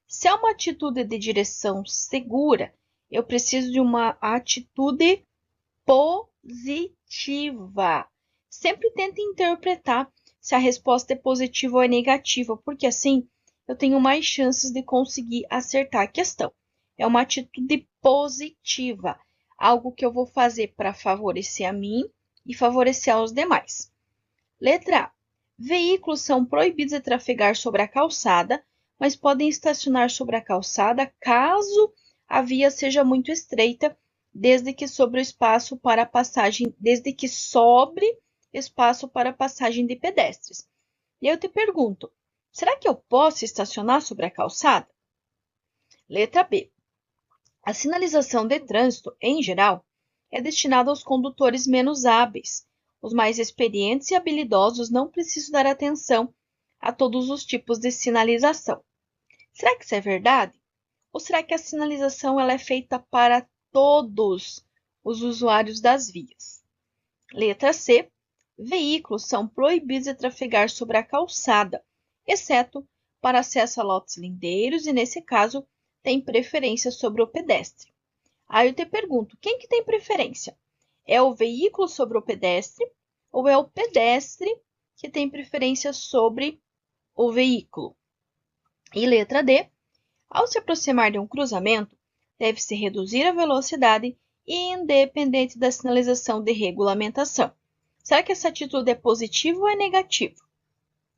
Se é uma atitude de direção segura, eu preciso de uma atitude positiva. Sempre tente interpretar se a resposta é positiva ou é negativa, porque assim eu tenho mais chances de conseguir acertar a questão. É uma atitude positiva, algo que eu vou fazer para favorecer a mim e favorecer aos demais. Letra A. Veículos são proibidos de trafegar sobre a calçada, mas podem estacionar sobre a calçada caso a via seja muito estreita, desde que sobre espaço para passagem de pedestres. E eu te pergunto, será que eu posso estacionar sobre a calçada? Letra B. A sinalização de trânsito, em geral, é destinada aos condutores menos hábeis. Os mais experientes e habilidosos não precisam dar atenção a todos os tipos de sinalização. Será que isso é verdade? Ou será que a sinalização ela é feita para todos os usuários das vias? Letra C. Veículos são proibidos de trafegar sobre a calçada, exceto para acesso a lotes lindeiros e, nesse caso, tem preferência sobre o pedestre. Aí eu te pergunto, quem que tem preferência? É o veículo sobre o pedestre ou é o pedestre que tem preferência sobre o veículo? E letra D. Ao se aproximar de um cruzamento, deve-se reduzir a velocidade independente da sinalização de regulamentação. Será que essa atitude é positiva ou é negativa?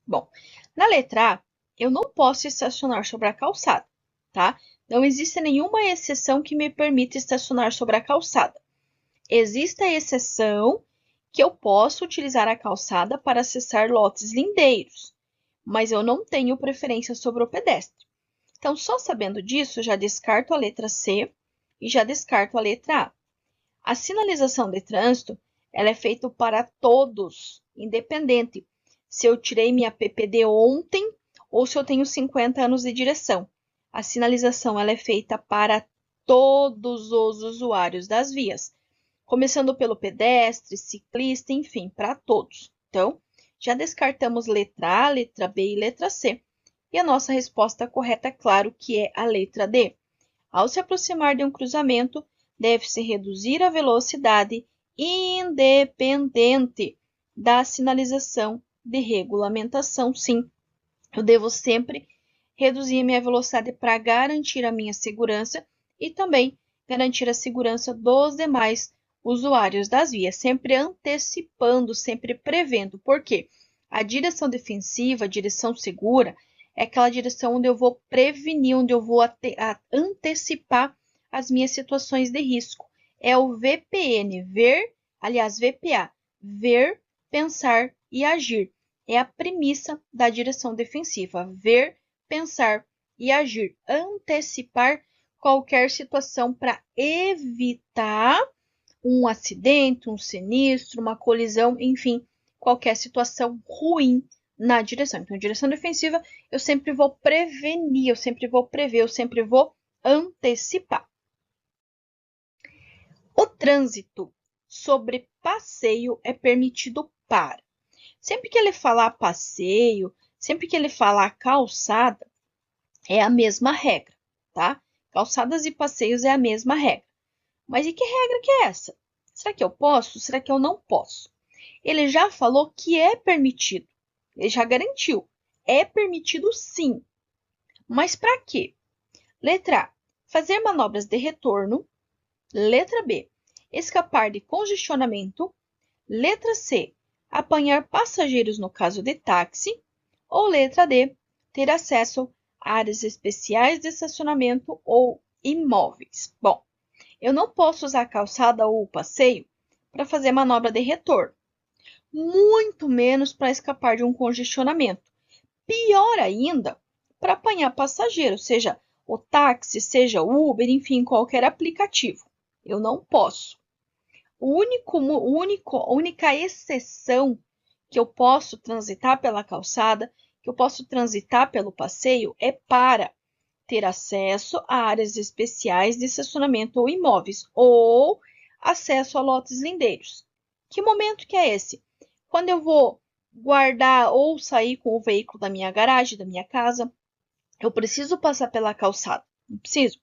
Bom, na letra A, eu não posso estacionar sobre a calçada, tá? Não existe nenhuma exceção que me permita estacionar sobre a calçada. Existe a exceção que eu posso utilizar a calçada para acessar lotes lindeiros, mas eu não tenho preferência sobre o pedestre. Então, só sabendo disso, já descarto a letra C e já descarto a letra A. A sinalização de trânsito ela é feita para todos, independente se eu tirei minha PPD ontem ou se eu tenho 50 anos de direção. A sinalização ela é feita para todos os usuários das vias, começando pelo pedestre, ciclista, enfim, para todos. Então, já descartamos letra A, letra B e letra C. E a nossa resposta correta, claro, que é a letra D. Ao se aproximar de um cruzamento, deve-se reduzir a velocidade independente da sinalização de regulamentação. Sim, eu devo sempre reduzir a minha velocidade para garantir a minha segurança e também garantir a segurança dos demais usuários das vias, sempre antecipando, sempre prevendo. Por quê? A direção defensiva, a direção segura, é aquela direção onde eu vou prevenir, onde eu vou antecipar as minhas situações de risco. É o VPN, VPA, ver, pensar e agir. É a premissa da direção defensiva, ver, pensar e agir, antecipar qualquer situação para evitar um acidente, um sinistro, uma colisão, enfim, qualquer situação ruim na direção. Então, direção defensiva, eu sempre vou prevenir, eu sempre vou prever, eu sempre vou antecipar. O trânsito sobre passeio é permitido para. Sempre que ele falar passeio, sempre que ele falar calçada, é a mesma regra, tá? Calçadas e passeios é a mesma regra. Mas e que regra que é essa? Será que eu posso? Será que eu não posso? Ele já falou que é permitido. Ele já garantiu. É permitido sim. Mas para quê? Letra A. Fazer manobras de retorno. Letra B. escapar de congestionamento. Letra C, apanhar passageiros no caso de táxi. Ou letra D, ter acesso a áreas especiais de estacionamento ou imóveis. Bom, eu não posso usar a calçada ou o passeio para fazer manobra de retorno, muito menos para escapar de um congestionamento. Pior ainda, para apanhar passageiro, seja o táxi, seja o Uber, enfim, qualquer aplicativo. Eu não posso. A única exceção que eu posso transitar pela calçada, que eu posso transitar pelo passeio, é para ter acesso a áreas especiais de estacionamento ou imóveis, ou acesso a lotes lindeiros. Que momento que é esse? Quando eu vou guardar ou sair com o veículo da minha garagem, da minha casa, eu preciso passar pela calçada. Não preciso.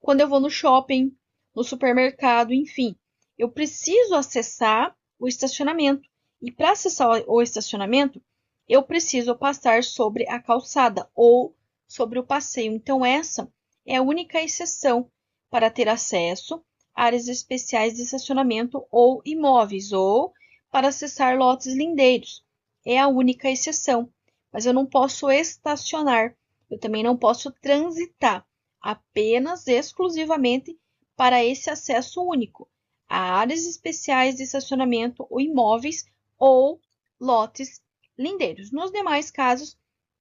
Quando eu vou no shopping, no supermercado, enfim, eu preciso acessar o estacionamento. E para acessar o estacionamento, eu preciso passar sobre a calçada ou sobre o passeio. Então, essa é a única exceção para ter acesso a áreas especiais de estacionamento ou imóveis, ou para acessar lotes lindeiros. É a única exceção. Mas eu não posso estacionar, eu também não posso transitar, apenas exclusivamente para esse acesso único a áreas especiais de estacionamento ou imóveis ou lotes lindeiros. Nos demais casos,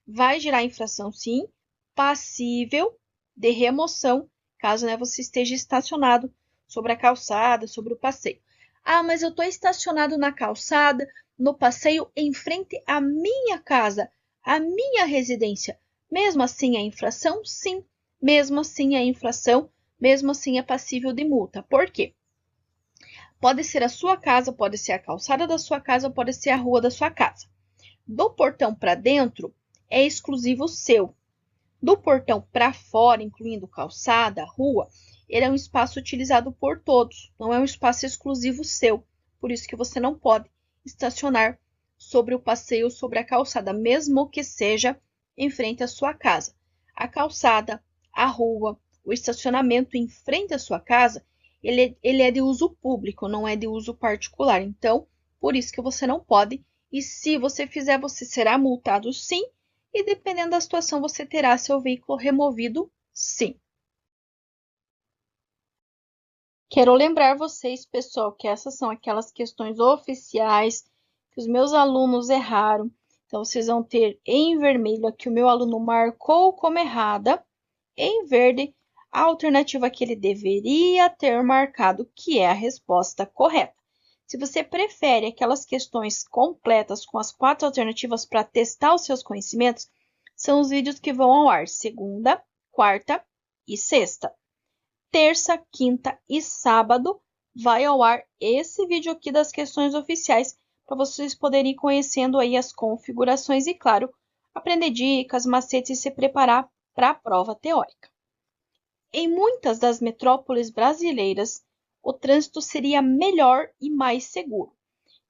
vai gerar infração sim, passível de remoção, caso você esteja estacionado sobre a calçada, sobre o passeio. Ah, mas eu estou estacionado na calçada, no passeio, em frente à minha casa, à minha residência. Mesmo assim é infração? Sim. Mesmo assim é infração, mesmo assim é passível de multa. Por quê? Pode ser a sua casa, pode ser a calçada da sua casa, pode ser a rua da sua casa. Do portão para dentro é exclusivo seu. Do portão para fora, incluindo calçada, rua, ele é um espaço utilizado por todos, não é um espaço exclusivo seu. Por isso que você não pode estacionar sobre o passeio, sobre a calçada, mesmo que seja em frente à sua casa. A calçada, a rua, o estacionamento em frente à sua casa, ele é de uso público, não é de uso particular. Então, por isso que você não pode. E se você fizer, você será multado sim. E dependendo da situação, você terá seu veículo removido sim. Quero lembrar vocês, pessoal, que essas são aquelas questões oficiais que os meus alunos erraram. Então, vocês vão ter em vermelho aqui o meu aluno marcou como errada, em verde a alternativa que ele deveria ter marcado, que é a resposta correta. Se você prefere aquelas questões completas com as 4 alternativas para testar os seus conhecimentos, são os vídeos que vão ao ar segunda, quarta e sexta. Terça, quinta e sábado vai ao ar esse vídeo aqui das questões oficiais para vocês poderem ir conhecendo aí as configurações e, claro, aprender dicas, macetes e se preparar para a prova teórica. Em muitas das metrópoles brasileiras, o trânsito seria melhor e mais seguro.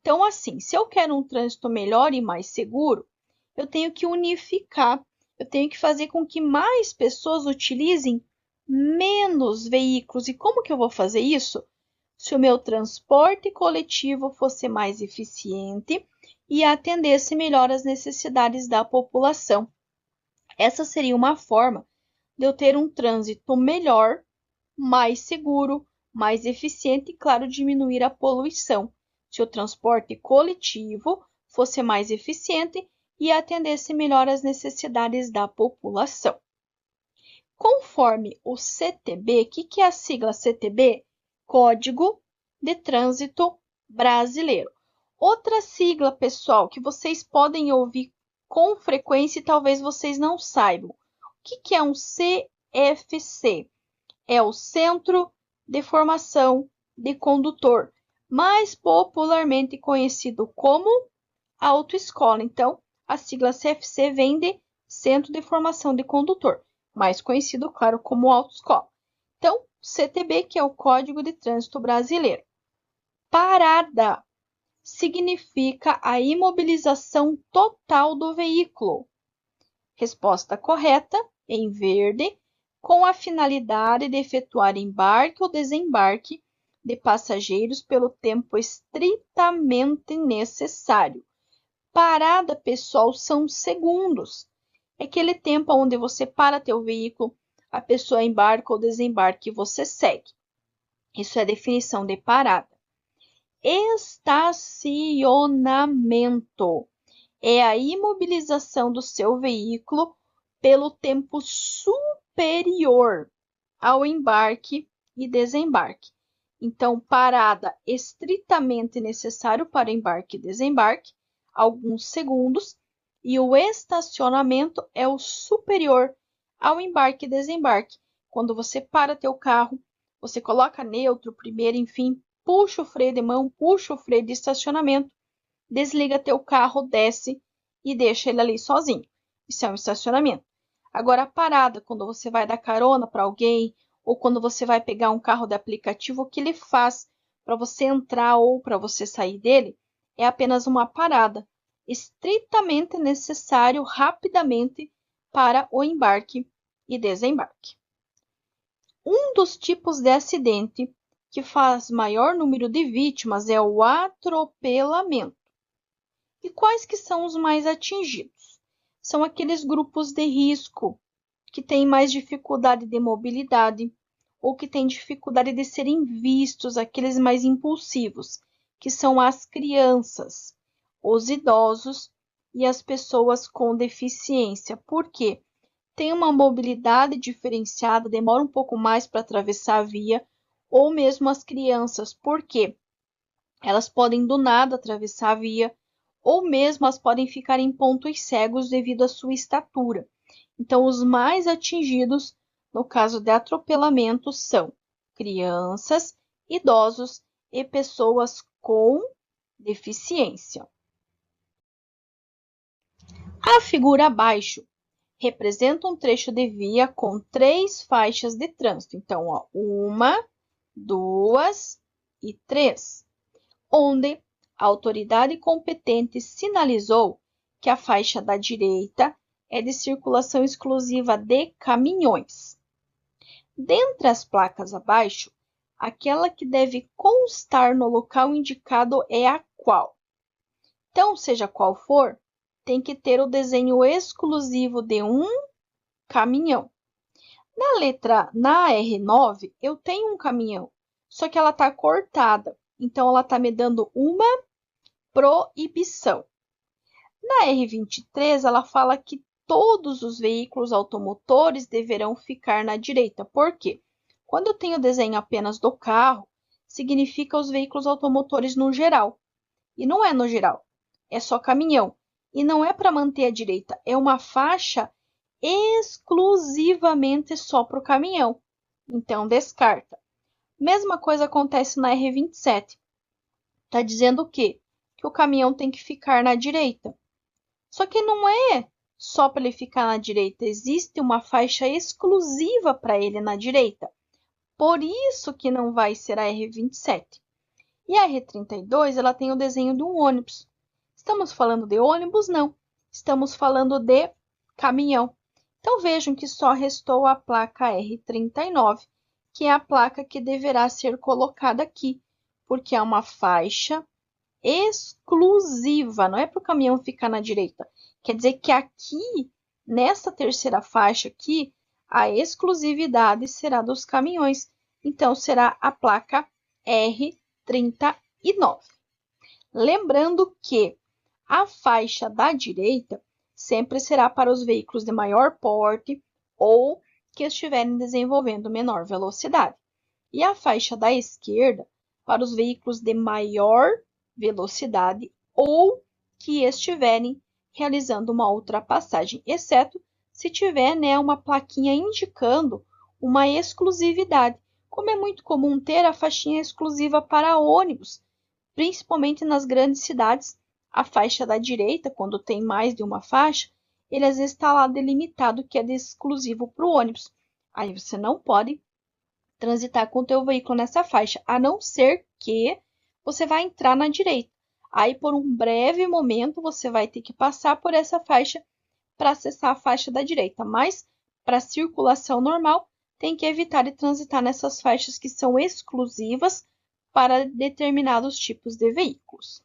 Então, assim, se eu quero um trânsito melhor e mais seguro, eu tenho que unificar, eu tenho que fazer com que mais pessoas utilizem menos veículos. E como que eu vou fazer isso? Se o meu transporte coletivo fosse mais eficiente e atendesse melhor às necessidades da população. Essa seria uma forma de eu ter um trânsito melhor, mais seguro, mais eficiente e, claro, diminuir a poluição. Se o transporte coletivo fosse mais eficiente e atendesse melhor às necessidades da população. Conforme o CTB, o que é a sigla CTB? Código de Trânsito Brasileiro. Outra sigla, pessoal, que vocês podem ouvir com frequência e talvez vocês não saibam. O que é um CFC? É o Centro de Formação de Condutor, mais popularmente conhecido como autoescola. Então, a sigla CFC vem de Centro de Formação de Condutor, mais conhecido, claro, como autoescola. Então, CTB, que é o Código de Trânsito Brasileiro. Parada significa a imobilização total do veículo. Resposta correta, em verde, com a finalidade de efetuar embarque ou desembarque de passageiros pelo tempo estritamente necessário. Parada, pessoal, são segundos. É aquele tempo onde você para teu veículo, a pessoa embarca ou desembarca e você segue. Isso é a definição de parada. Estacionamento é a imobilização do seu veículo pelo tempo superior ao embarque e desembarque. Então, parada estritamente necessário para embarque e desembarque, alguns segundos, e o estacionamento é o superior ao embarque e desembarque. Quando você para teu carro, você coloca neutro, primeiro, enfim, puxa o freio de mão, puxa o freio de estacionamento, desliga teu carro, desce e deixa ele ali sozinho. Isso é um estacionamento. Agora, a parada, quando você vai dar carona para alguém, ou quando você vai pegar um carro de aplicativo, o que ele faz para você entrar ou para você sair dele é apenas uma parada, estritamente necessário rapidamente para o embarque e desembarque. Um dos tipos de acidente que faz maior número de vítimas é o atropelamento. E quais que são os mais atingidos? São aqueles grupos de risco que têm mais dificuldade de mobilidade ou que têm dificuldade de serem vistos, aqueles mais impulsivos, que são as crianças, os idosos e as pessoas com deficiência. Por quê? Tem uma mobilidade diferenciada, demora um pouco mais para atravessar a via, ou mesmo as crianças, porque elas podem do nada atravessar a via, ou mesmo elas podem ficar em pontos cegos devido à sua estatura. Então, os mais atingidos, no caso de atropelamento, são crianças, idosos e pessoas com deficiência. A figura abaixo representa um trecho de via com 3 faixas de trânsito. Então, ó, 1, 2 e 3, onde a autoridade competente sinalizou que a faixa da direita é de circulação exclusiva de caminhões. Dentre as placas abaixo, aquela que deve constar no local indicado é a qual? Então, seja qual for, tem que ter o desenho exclusivo de um caminhão. Na R9, eu tenho um caminhão, só que ela está cortada, então ela está me dando uma proibição. Na R23, ela fala que todos os veículos automotores deverão ficar na direita. Por quê? Quando eu tenho o desenho apenas do carro, significa os veículos automotores no geral. E não é no geral, é só caminhão. E não é para manter a direita, é uma faixa exclusivamente só para o caminhão. Então, descarta. Mesma coisa acontece na R27. Está dizendo o quê? Que o caminhão tem que ficar na direita. Só que não é só para ele ficar na direita, existe uma faixa exclusiva para ele na direita. Por isso que não vai ser a R27. E a R32, ela tem o desenho de um ônibus. Estamos falando de ônibus? Não. Estamos falando de caminhão. Então, vejam que só restou a placa R39, que é a placa que deverá ser colocada aqui, porque é uma faixa exclusiva, não é para o caminhão ficar na direita. Quer dizer que aqui, nessa terceira faixa aqui, a exclusividade será dos caminhões. Então, será a placa R39. Lembrando que a faixa da direita sempre será para os veículos de maior porte ou que estiverem desenvolvendo menor velocidade. E a faixa da esquerda para os veículos de maior velocidade ou que estiverem realizando uma ultrapassagem, exceto se tiver, né, uma plaquinha indicando uma exclusividade, como é muito comum ter a faixinha exclusiva para ônibus, principalmente nas grandes cidades. A faixa da direita, quando tem mais de uma faixa, ele às vezes está lá delimitado que é de exclusivo para o ônibus. Aí você não pode transitar com o teu veículo nessa faixa, a não ser que você vai entrar na direita. Aí, por um breve momento, você vai ter que passar por essa faixa para acessar a faixa da direita. Mas, para circulação normal, tem que evitar de transitar nessas faixas que são exclusivas para determinados tipos de veículos.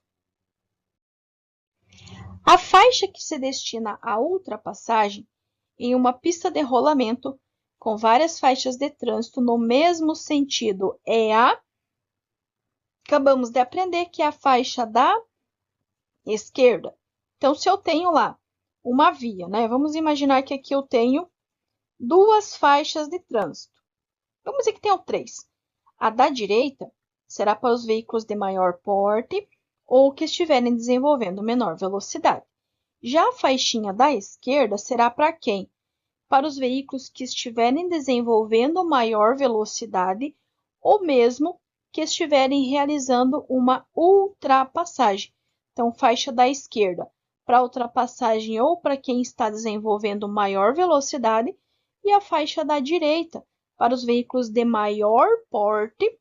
A faixa que se destina à ultrapassagem em uma pista de rolamento com várias faixas de trânsito no mesmo sentido é a... Acabamos de aprender que é a faixa da esquerda. Então, se eu tenho lá uma via, né? Vamos imaginar que aqui eu tenho duas faixas de trânsito. Vamos dizer que tenho três. A da direita será para os veículos de maior porte ou que estiverem desenvolvendo menor velocidade. Já a faixinha da esquerda será para quem? Para os veículos que estiverem desenvolvendo maior velocidade ou mesmo que estiverem realizando uma ultrapassagem. Então, faixa da esquerda para ultrapassagem ou para quem está desenvolvendo maior velocidade, e a faixa da direita para os veículos de maior porte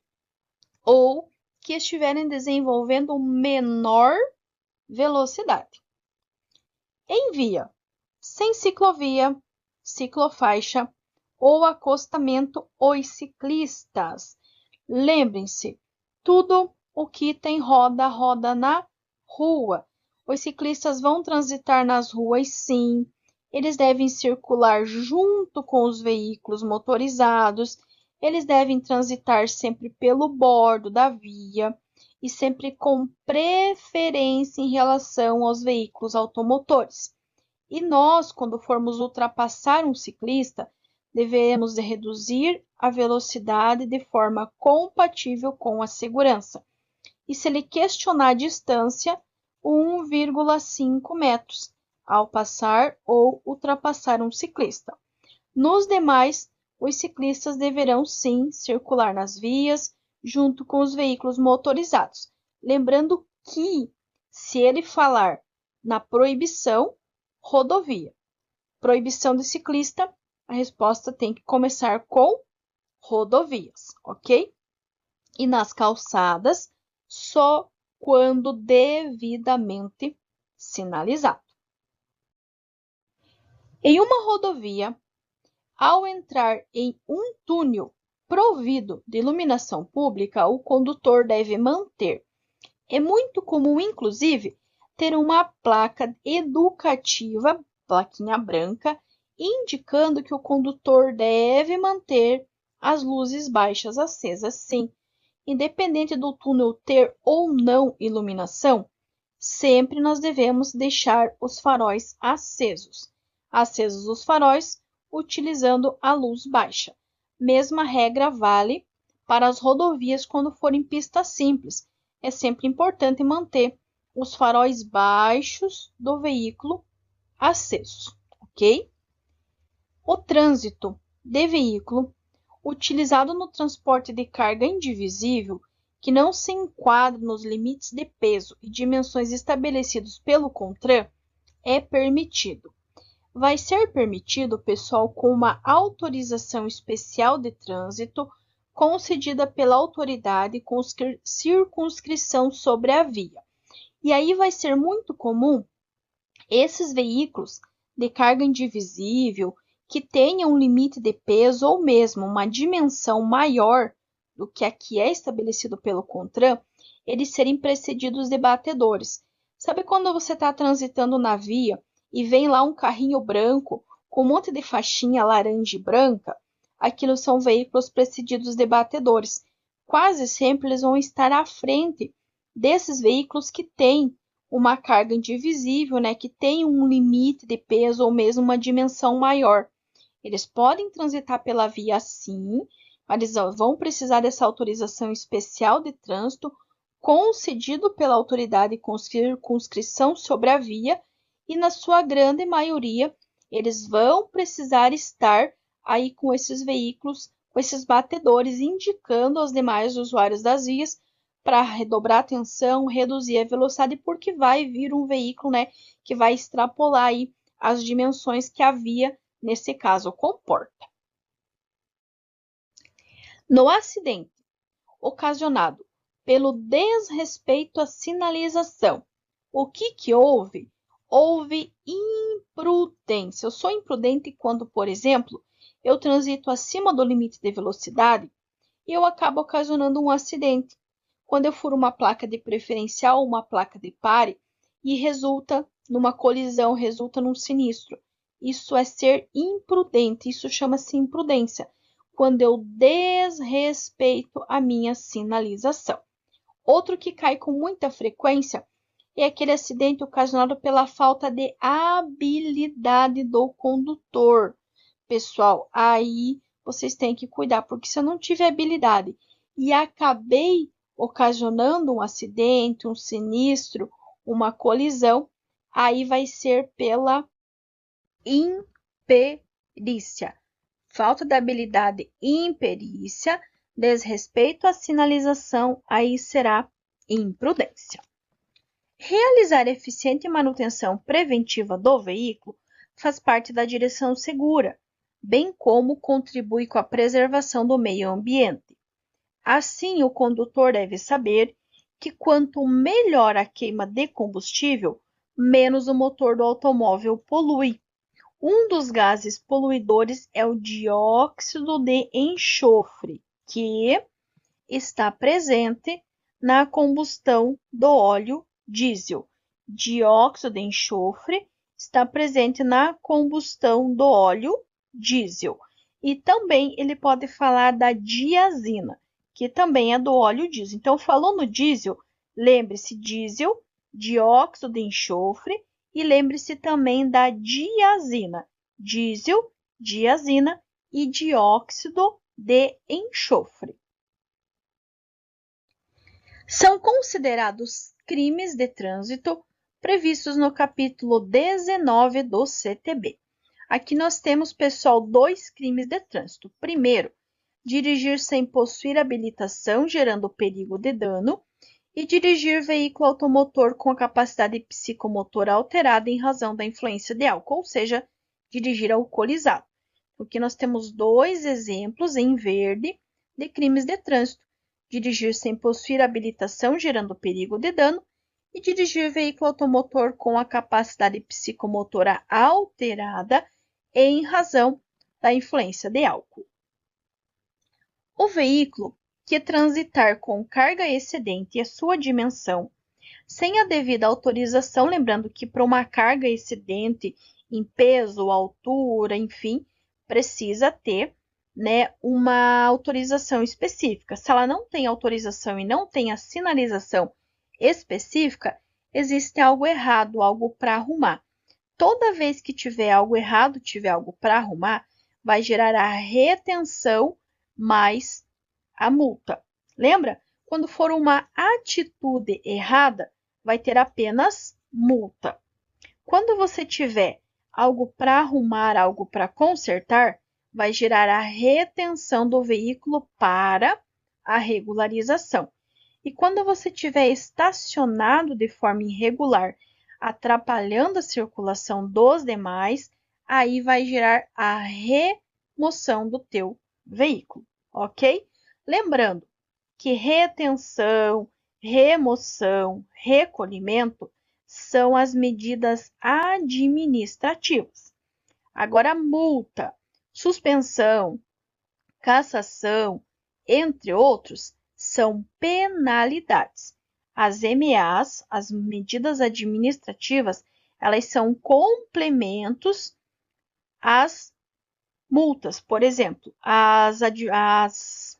ou que estiverem desenvolvendo menor velocidade. Em via, sem ciclovia, ciclofaixa ou acostamento, os ciclistas. Lembrem-se, tudo o que tem roda, roda na rua. Os ciclistas vão transitar nas ruas, sim. Eles devem circular junto com os veículos motorizados. Eles devem transitar sempre pelo bordo da via e sempre com preferência em relação aos veículos automotores. E nós, quando formos ultrapassar um ciclista, devemos reduzir a velocidade de forma compatível com a segurança. E se ele questionar a distância, 1,5 metros ao passar ou ultrapassar um ciclista. Nos demais, os ciclistas deverão sim circular nas vias junto com os veículos motorizados. Lembrando que, se ele falar na proibição, rodovia. Proibição de ciclista, a resposta tem que começar com rodovias, ok? E nas calçadas, só quando devidamente sinalizado. Em uma rodovia, ao entrar em um túnel provido de iluminação pública, o condutor deve manter. É muito comum, inclusive, ter uma placa educativa, plaquinha branca, indicando que o condutor deve manter as luzes baixas acesas, sim. Independente do túnel ter ou não iluminação, sempre nós devemos deixar os faróis acesos. Acesos os faróis, utilizando a luz baixa. Mesma regra vale para as rodovias quando forem pistas simples. É sempre importante manter os faróis baixos do veículo acesos, ok? O trânsito de veículo utilizado no transporte de carga indivisível, que não se enquadra nos limites de peso e dimensões estabelecidos pelo CONTRAN, é permitido. Vai ser permitido, pessoal, com uma autorização especial de trânsito concedida pela autoridade com circunscrição sobre a via. E aí vai ser muito comum esses veículos de carga indivisível que tenham um limite de peso ou mesmo uma dimensão maior do que a que é estabelecido pelo CONTRAN, eles serem precedidos de batedores. Sabe quando você está transitando na via e vem lá um carrinho branco com um monte de faixinha laranja e branca? Aquilo são veículos precedidos de batedores. Quase sempre eles vão estar à frente desses veículos que têm uma carga indivisível, né, que tem um limite de peso ou mesmo uma dimensão maior. Eles podem transitar pela via sim, mas eles vão precisar dessa autorização especial de trânsito concedido pela autoridade com circunscrição sobre a via e, na sua grande maioria, eles vão precisar estar aí com esses veículos, com esses batedores, indicando aos demais usuários das vias para redobrar a atenção, reduzir a velocidade, porque vai vir um veículo, né, que vai extrapolar aí as dimensões que a via, nesse caso, comporta. No acidente ocasionado pelo desrespeito à sinalização, o que houve? Houve imprudência. Eu sou imprudente quando, por exemplo, eu transito acima do limite de velocidade e eu acabo ocasionando um acidente. quando eu furo uma placa de preferencial ou uma placa de pare e resulta numa colisão, resulta num sinistro. Isso é ser imprudente, isso chama-se imprudência, quando eu desrespeito a minha sinalização. Outro que cai com muita frequência é aquele acidente ocasionado pela falta de habilidade do condutor. Pessoal, aí vocês têm que cuidar, porque se eu não tiver habilidade e acabei ocasionando um acidente, um sinistro, uma colisão, aí vai ser pela imperícia. Falta de habilidade e imperícia, desrespeito à sinalização, aí será imprudência. Realizar eficiente manutenção preventiva do veículo faz parte da direção segura, bem como contribui com a preservação do meio ambiente. Assim, o condutor deve saber que quanto melhor a queima de combustível, menos o motor do automóvel polui. Um dos gases poluidores é o dióxido de enxofre, que está presente na combustão do óleo diesel. Dióxido de enxofre está presente na combustão do óleo diesel. E também ele pode falar da diazina, que também é do óleo diesel. Então, falou no diesel, lembre-se diesel, dióxido de enxofre e lembre-se também da diazina. Diesel, diazina e dióxido de enxofre. São considerados crimes de trânsito previstos no capítulo 19 do CTB. Aqui nós temos, pessoal, 2 crimes de trânsito. Primeiro, dirigir sem possuir habilitação, gerando perigo de dano, e dirigir veículo automotor com a capacidade psicomotora alterada em razão da influência de álcool, ou seja, dirigir alcoolizado. Aqui nós temos 2 exemplos em verde de crimes de trânsito. Dirigir sem possuir habilitação, gerando perigo de dano, e dirigir veículo automotor com a capacidade psicomotora alterada em razão da influência de álcool. O veículo que transitar com carga excedente e a sua dimensão, sem a devida autorização, lembrando que para uma carga excedente em peso, altura, enfim, precisa ter uma autorização específica. Se ela não tem autorização e não tem a sinalização específica, existe algo errado, algo para arrumar. Toda vez que tiver algo errado, tiver algo para arrumar, vai gerar a retenção mais a multa. Lembra? Quando for uma atitude errada, vai ter apenas multa. Quando você tiver algo para arrumar, algo para consertar, vai gerar a retenção do veículo para a regularização. E quando você tiver estacionado de forma irregular, atrapalhando a circulação dos demais, aí vai gerar a remoção do teu veículo, ok? Lembrando que retenção, remoção, recolhimento são as medidas administrativas. Agora, multa, suspensão, cassação, entre outros, são penalidades. As MAs, as medidas administrativas, elas são complementos às multas. Por exemplo, as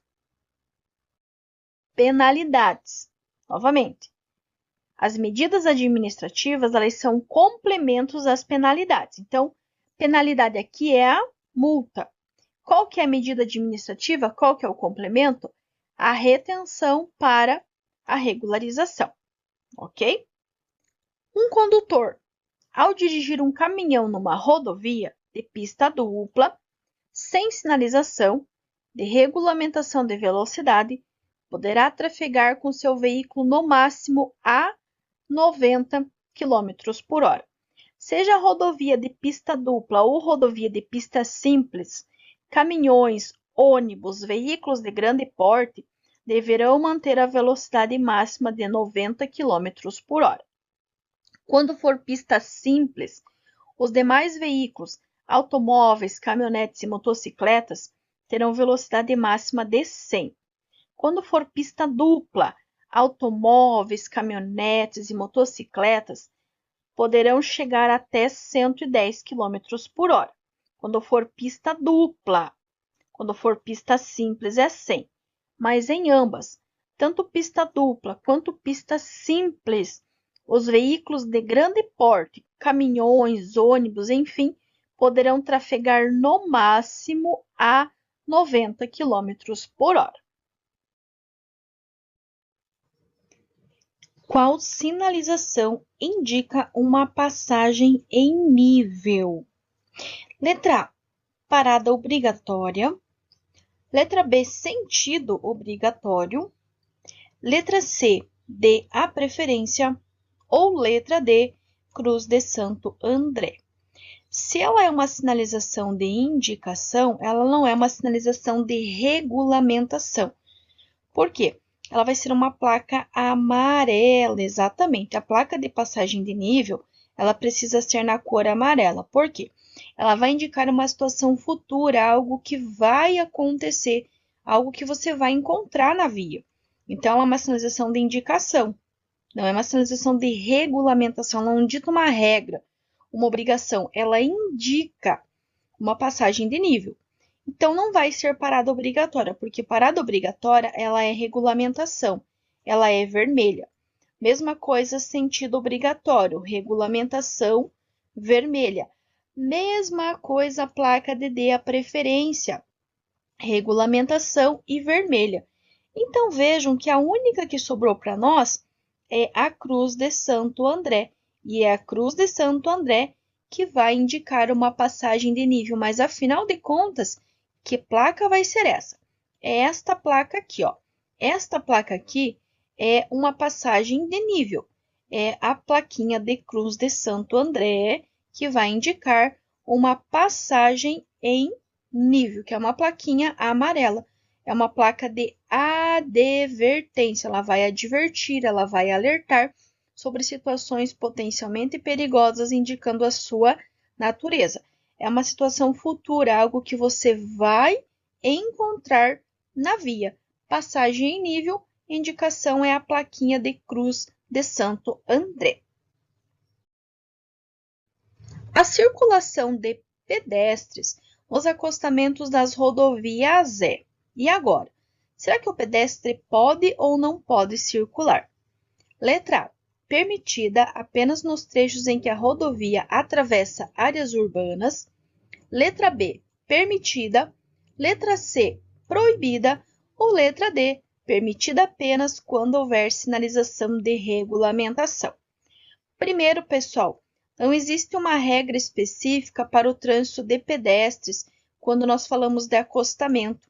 penalidades. Novamente, as medidas administrativas, elas são complementos às penalidades. Então, penalidade aqui é a multa. Qual que é a medida administrativa? Qual que é o complemento? A retenção para a regularização, ok? Um condutor, ao dirigir um caminhão numa rodovia de pista dupla, sem sinalização de regulamentação de velocidade, poderá trafegar com seu veículo no máximo a 90 km por hora. Seja rodovia de pista dupla ou rodovia de pista simples, caminhões, ônibus, veículos de grande porte deverão manter a velocidade máxima de 90 km por hora. Quando for pista simples, os demais veículos, automóveis, caminhonetes e motocicletas terão velocidade máxima de 100. Quando for pista dupla, automóveis, caminhonetes e motocicletas poderão chegar até 110 km por hora. Quando for pista dupla, quando for pista simples é 100. Mas em ambas, tanto pista dupla quanto pista simples, os veículos de grande porte, caminhões, ônibus, enfim, poderão trafegar no máximo a 90 km por hora. Qual sinalização indica uma passagem em nível? Letra A, parada obrigatória. Letra B, sentido obrigatório. Letra C, D, a preferência. Ou letra D, Cruz de Santo André. Se ela é uma sinalização de indicação, ela não é uma sinalização de regulamentação. Por quê? Ela vai ser uma placa amarela, exatamente. A placa de passagem de nível, ela precisa ser na cor amarela. Por quê? Ela vai indicar uma situação futura, algo que vai acontecer, algo que você vai encontrar na via. Então, é uma sinalização de indicação, não é uma sinalização de regulamentação, ela não dita uma regra, uma obrigação, ela indica uma passagem de nível. Então, não vai ser parada obrigatória, porque parada obrigatória, ela é regulamentação, ela é vermelha. Mesma coisa, sentido obrigatório, regulamentação vermelha. Mesma coisa, placa DD, a preferência, regulamentação e vermelha. Então, vejam que a única que sobrou para nós é a Cruz de Santo André. E é a Cruz de Santo André que vai indicar uma passagem de nível. Mas, afinal de contas, que placa vai ser essa? É esta placa aqui, ó. Esta placa aqui é uma passagem de nível. É a plaquinha de Cruz de Santo André, que vai indicar uma passagem em nível, que é uma plaquinha amarela. É uma placa de advertência. Ela vai advertir, ela vai alertar sobre situações potencialmente perigosas, indicando a sua natureza. É uma situação futura, algo que você vai encontrar na via. Passagem em nível, indicação é a plaquinha de Cruz de Santo André. A circulação de pedestres nos acostamentos das rodovias é. E agora? Será que o pedestre pode ou não pode circular? Letra A. Permitida apenas nos trechos em que a rodovia atravessa áreas urbanas. Letra B, permitida. Letra C, proibida. Ou letra D, permitida apenas quando houver sinalização de regulamentação. Primeiro, pessoal, não existe uma regra específica para o trânsito de pedestres quando nós falamos de acostamento.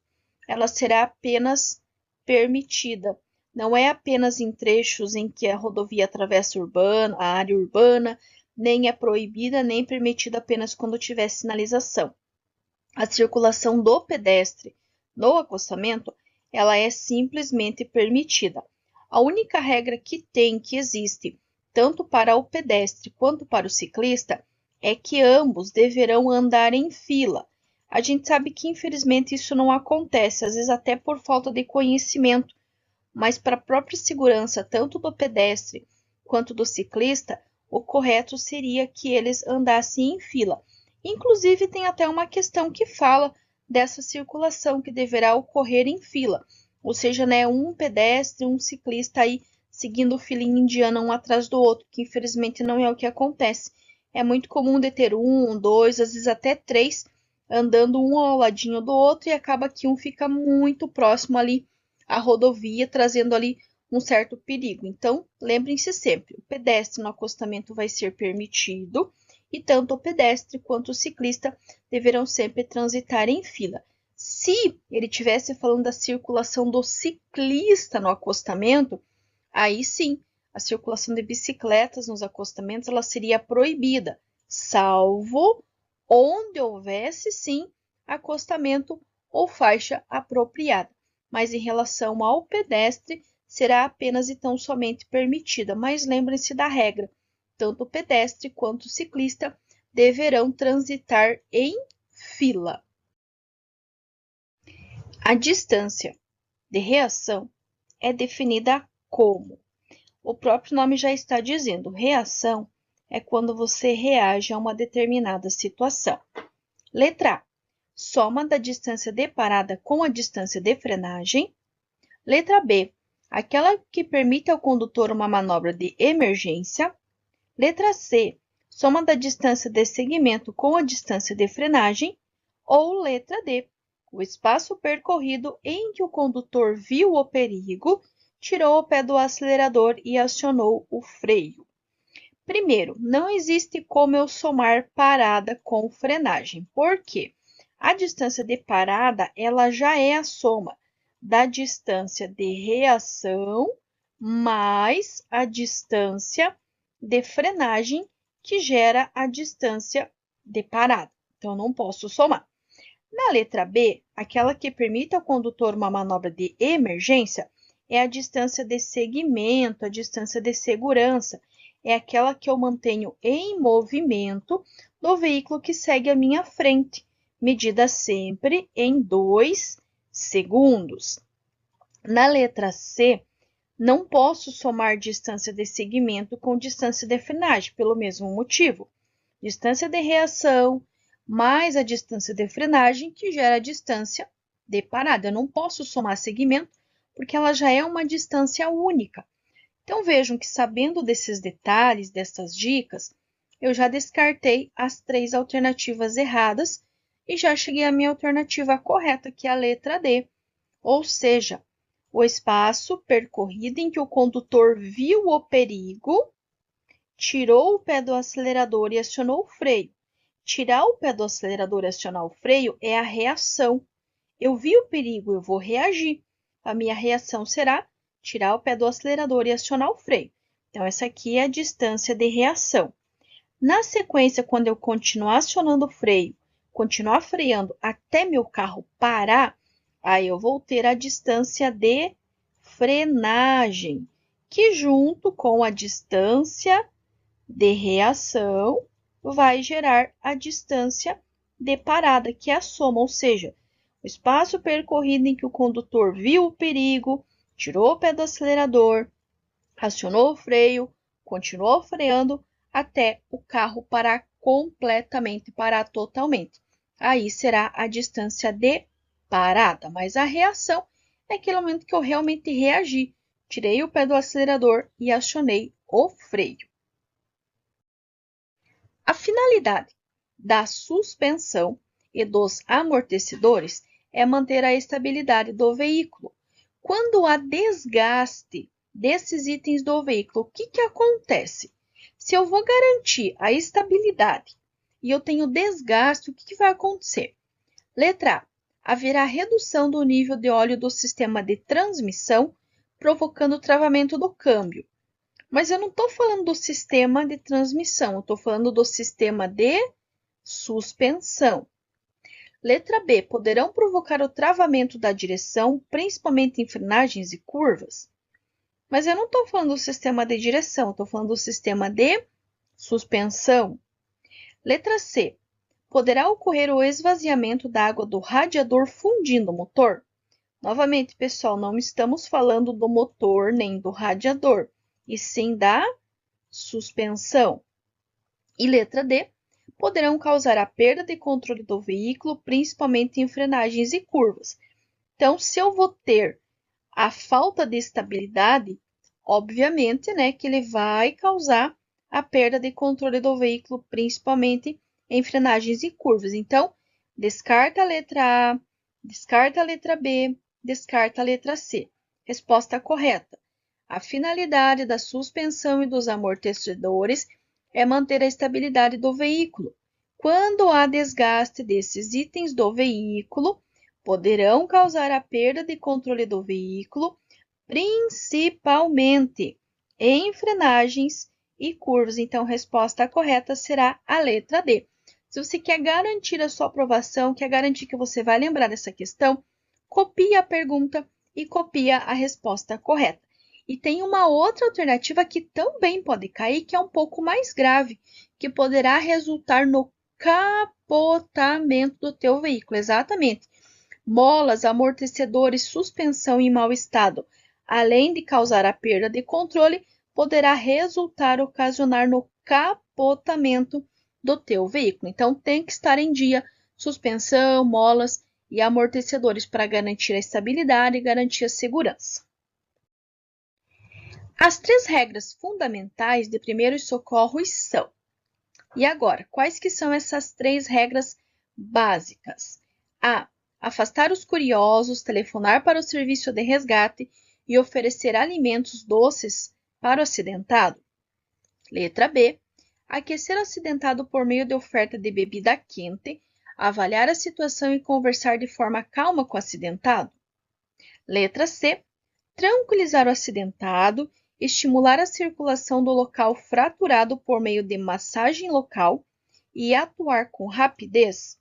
Ela será apenas permitida. Não é apenas em trechos em que a rodovia atravessa a área urbana, nem é proibida, nem permitida apenas quando tiver sinalização. A circulação do pedestre no acostamento, ela é simplesmente permitida. A única regra que existe, tanto para o pedestre quanto para o ciclista, é que ambos deverão andar em fila. A gente sabe que, infelizmente, isso não acontece, às vezes até por falta de conhecimento, mas para a própria segurança, tanto do pedestre quanto do ciclista, o correto seria que eles andassem em fila. Inclusive, tem até uma questão que fala dessa circulação que deverá ocorrer em fila, ou seja, né, um pedestre, um ciclista aí seguindo filinha indiana um atrás do outro, que infelizmente não é o que acontece. É muito comum de ter um, dois, às vezes até três, andando um ao ladinho do outro e acaba que um fica muito próximo ali à rodovia, trazendo ali um certo perigo. Então, lembrem-se sempre, o pedestre no acostamento vai ser permitido e tanto o pedestre quanto o ciclista deverão sempre transitar em fila. Se ele estivesse falando da circulação do ciclista no acostamento, aí sim, a circulação de bicicletas nos acostamentos ela seria proibida, salvo onde houvesse sim acostamento ou faixa apropriada. Mas em relação ao pedestre, será apenas e tão somente permitida. Mas lembrem-se da regra, tanto o pedestre quanto o ciclista deverão transitar em fila. A distância de reação é definida como? O próprio nome já está dizendo, reação é quando você reage a uma determinada situação. Letra A, soma da distância de parada com a distância de frenagem. Letra B, aquela que permite ao condutor uma manobra de emergência. Letra C, soma da distância de segmento com a distância de frenagem. Ou letra D, o espaço percorrido em que o condutor viu o perigo, tirou o pé do acelerador e acionou o freio. Primeiro, não existe como eu somar parada com frenagem. Por quê? A distância de parada, ela já é a soma da distância de reação mais a distância de frenagem, que gera a distância de parada. Então, não posso somar. Na letra B, aquela que permite ao condutor uma manobra de emergência é a distância de segmento, a distância de segurança. É aquela que eu mantenho em movimento do veículo que segue à minha frente, medida sempre em 2 segundos. Na letra C, não posso somar distância de segmento com distância de frenagem, pelo mesmo motivo. Distância de reação mais a distância de frenagem, que gera a distância de parada. Eu não posso somar segmento, porque ela já é uma distância única. Então, vejam que sabendo desses detalhes, dessas dicas, eu já descartei as 3 alternativas erradas e já cheguei à minha alternativa correta, que é a letra D. Ou seja, o espaço percorrido em que o condutor viu o perigo, tirou o pé do acelerador e acionou o freio. Tirar o pé do acelerador e acionar o freio é a reação. Eu vi o perigo, eu vou reagir. A minha reação será tirar o pé do acelerador e acionar o freio. Então, essa aqui é a distância de reação. Na sequência, quando eu continuar acionando o freio, continuar freando até meu carro parar, aí eu vou ter a distância de frenagem, que junto com a distância de reação vai gerar a distância de parada, que é a soma, ou seja, o espaço percorrido em que o condutor viu o perigo, tirou o pé do acelerador, acionou o freio, continuou freando até o carro parar completamente, parar totalmente. Aí será a distância de parada, mas a reação é aquele momento que eu realmente reagi, tirei o pé do acelerador e acionei o freio. A finalidade da suspensão e dos amortecedores é manter a estabilidade do veículo. Quando há desgaste desses itens do veículo, o que acontece? Se eu vou garantir a estabilidade e eu tenho desgaste, o que vai acontecer? Letra A. Haverá redução do nível de óleo do sistema de transmissão, provocando o travamento do câmbio. Mas eu não estou falando do sistema de transmissão, eu estou falando do sistema de suspensão. Letra B. Poderão provocar o travamento da direção, principalmente em frenagens e curvas. Mas eu não estou falando do sistema de direção, estou falando do sistema de suspensão. Letra C. Poderá ocorrer o esvaziamento da água do radiador fundindo o motor. Novamente, pessoal, não estamos falando do motor nem do radiador, e sim da suspensão. E letra D, poderão causar a perda de controle do veículo, principalmente em frenagens e curvas. Então, se eu vou ter a falta de estabilidade, obviamente, né, que ele vai causar a perda de controle do veículo, principalmente em frenagens e curvas. Então, descarta a letra A, descarta a letra B, descarta a letra C. Resposta correta. A finalidade da suspensão e dos amortecedores é manter a estabilidade do veículo. Quando há desgaste desses itens do veículo, poderão causar a perda de controle do veículo, principalmente em frenagens e curvas. Então, a resposta correta será a letra D. Se você quer garantir a sua aprovação, quer garantir que você vai lembrar dessa questão, copie a pergunta e copia a resposta correta. E tem uma outra alternativa que também pode cair, que é um pouco mais grave, que poderá resultar no capotamento do teu veículo. Exatamente. Molas, amortecedores, suspensão em mau estado, além de causar a perda de controle, poderá ocasionar no capotamento do teu veículo. Então, tem que estar em dia suspensão, molas e amortecedores para garantir a estabilidade e garantir a segurança. As 3 regras fundamentais de primeiros socorros são: e agora, quais que são essas 3 regras básicas? A. Afastar os curiosos, telefonar para o serviço de resgate e oferecer alimentos doces para o acidentado. Letra B. Aquecer o acidentado por meio de oferta de bebida quente, avaliar a situação e conversar de forma calma com o acidentado. Letra C. Tranquilizar o acidentado, estimular a circulação do local fraturado por meio de massagem local e atuar com rapidez.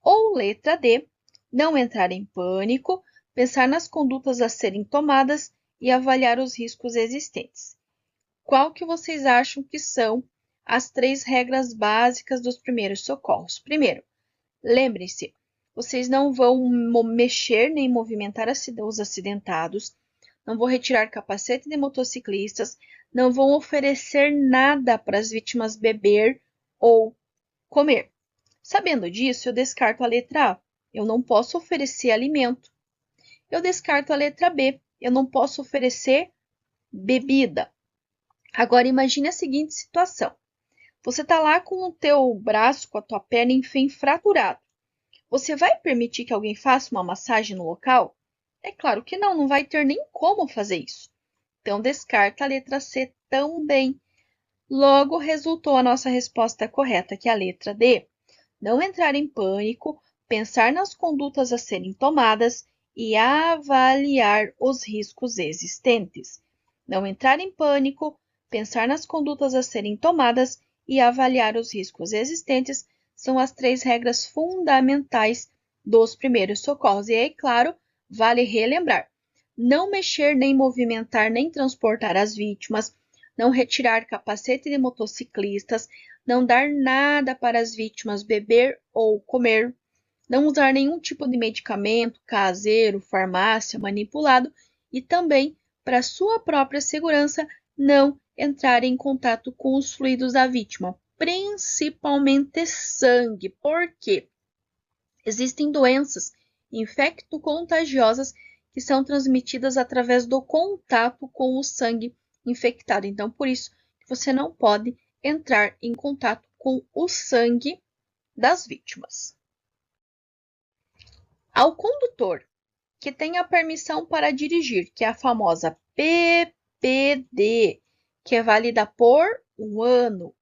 Ou letra D. Não entrar em pânico, pensar nas condutas a serem tomadas e avaliar os riscos existentes. Qual que vocês acham que são as 3 regras básicas dos primeiros socorros? Primeiro, lembrem-se, vocês não vão mexer nem movimentar os acidentados, não vão retirar capacete de motociclistas, não vão oferecer nada para as vítimas beber ou comer. Sabendo disso, eu descarto a letra A. Eu não posso oferecer alimento. Eu descarto a letra B. Eu não posso oferecer bebida. Agora, imagine a seguinte situação. Você está lá com o teu braço, com a tua perna, enfim, fraturado. Você vai permitir que alguém faça uma massagem no local? É claro que não vai ter nem como fazer isso. Então, descarta a letra C também. Logo, resultou a nossa resposta correta, que é a letra D. Não entrar em pânico, pensar nas condutas a serem tomadas e avaliar os riscos existentes. Não entrar em pânico, pensar nas condutas a serem tomadas e avaliar os riscos existentes são as 3 regras fundamentais dos primeiros socorros. E aí, claro, vale relembrar: não mexer, nem movimentar, nem transportar as vítimas, não retirar capacete de motociclistas, não dar nada para as vítimas beber ou comer, não usar nenhum tipo de medicamento caseiro, farmácia, manipulado e também, para sua própria segurança, não entrar em contato com os fluidos da vítima, principalmente sangue, porque existem doenças infecto-contagiosas que são transmitidas através do contato com o sangue infectado. Então, por isso, você não pode entrar em contato com o sangue das vítimas. Ao condutor que tenha permissão para dirigir, que é a famosa PPD, que é válida por 1 ano.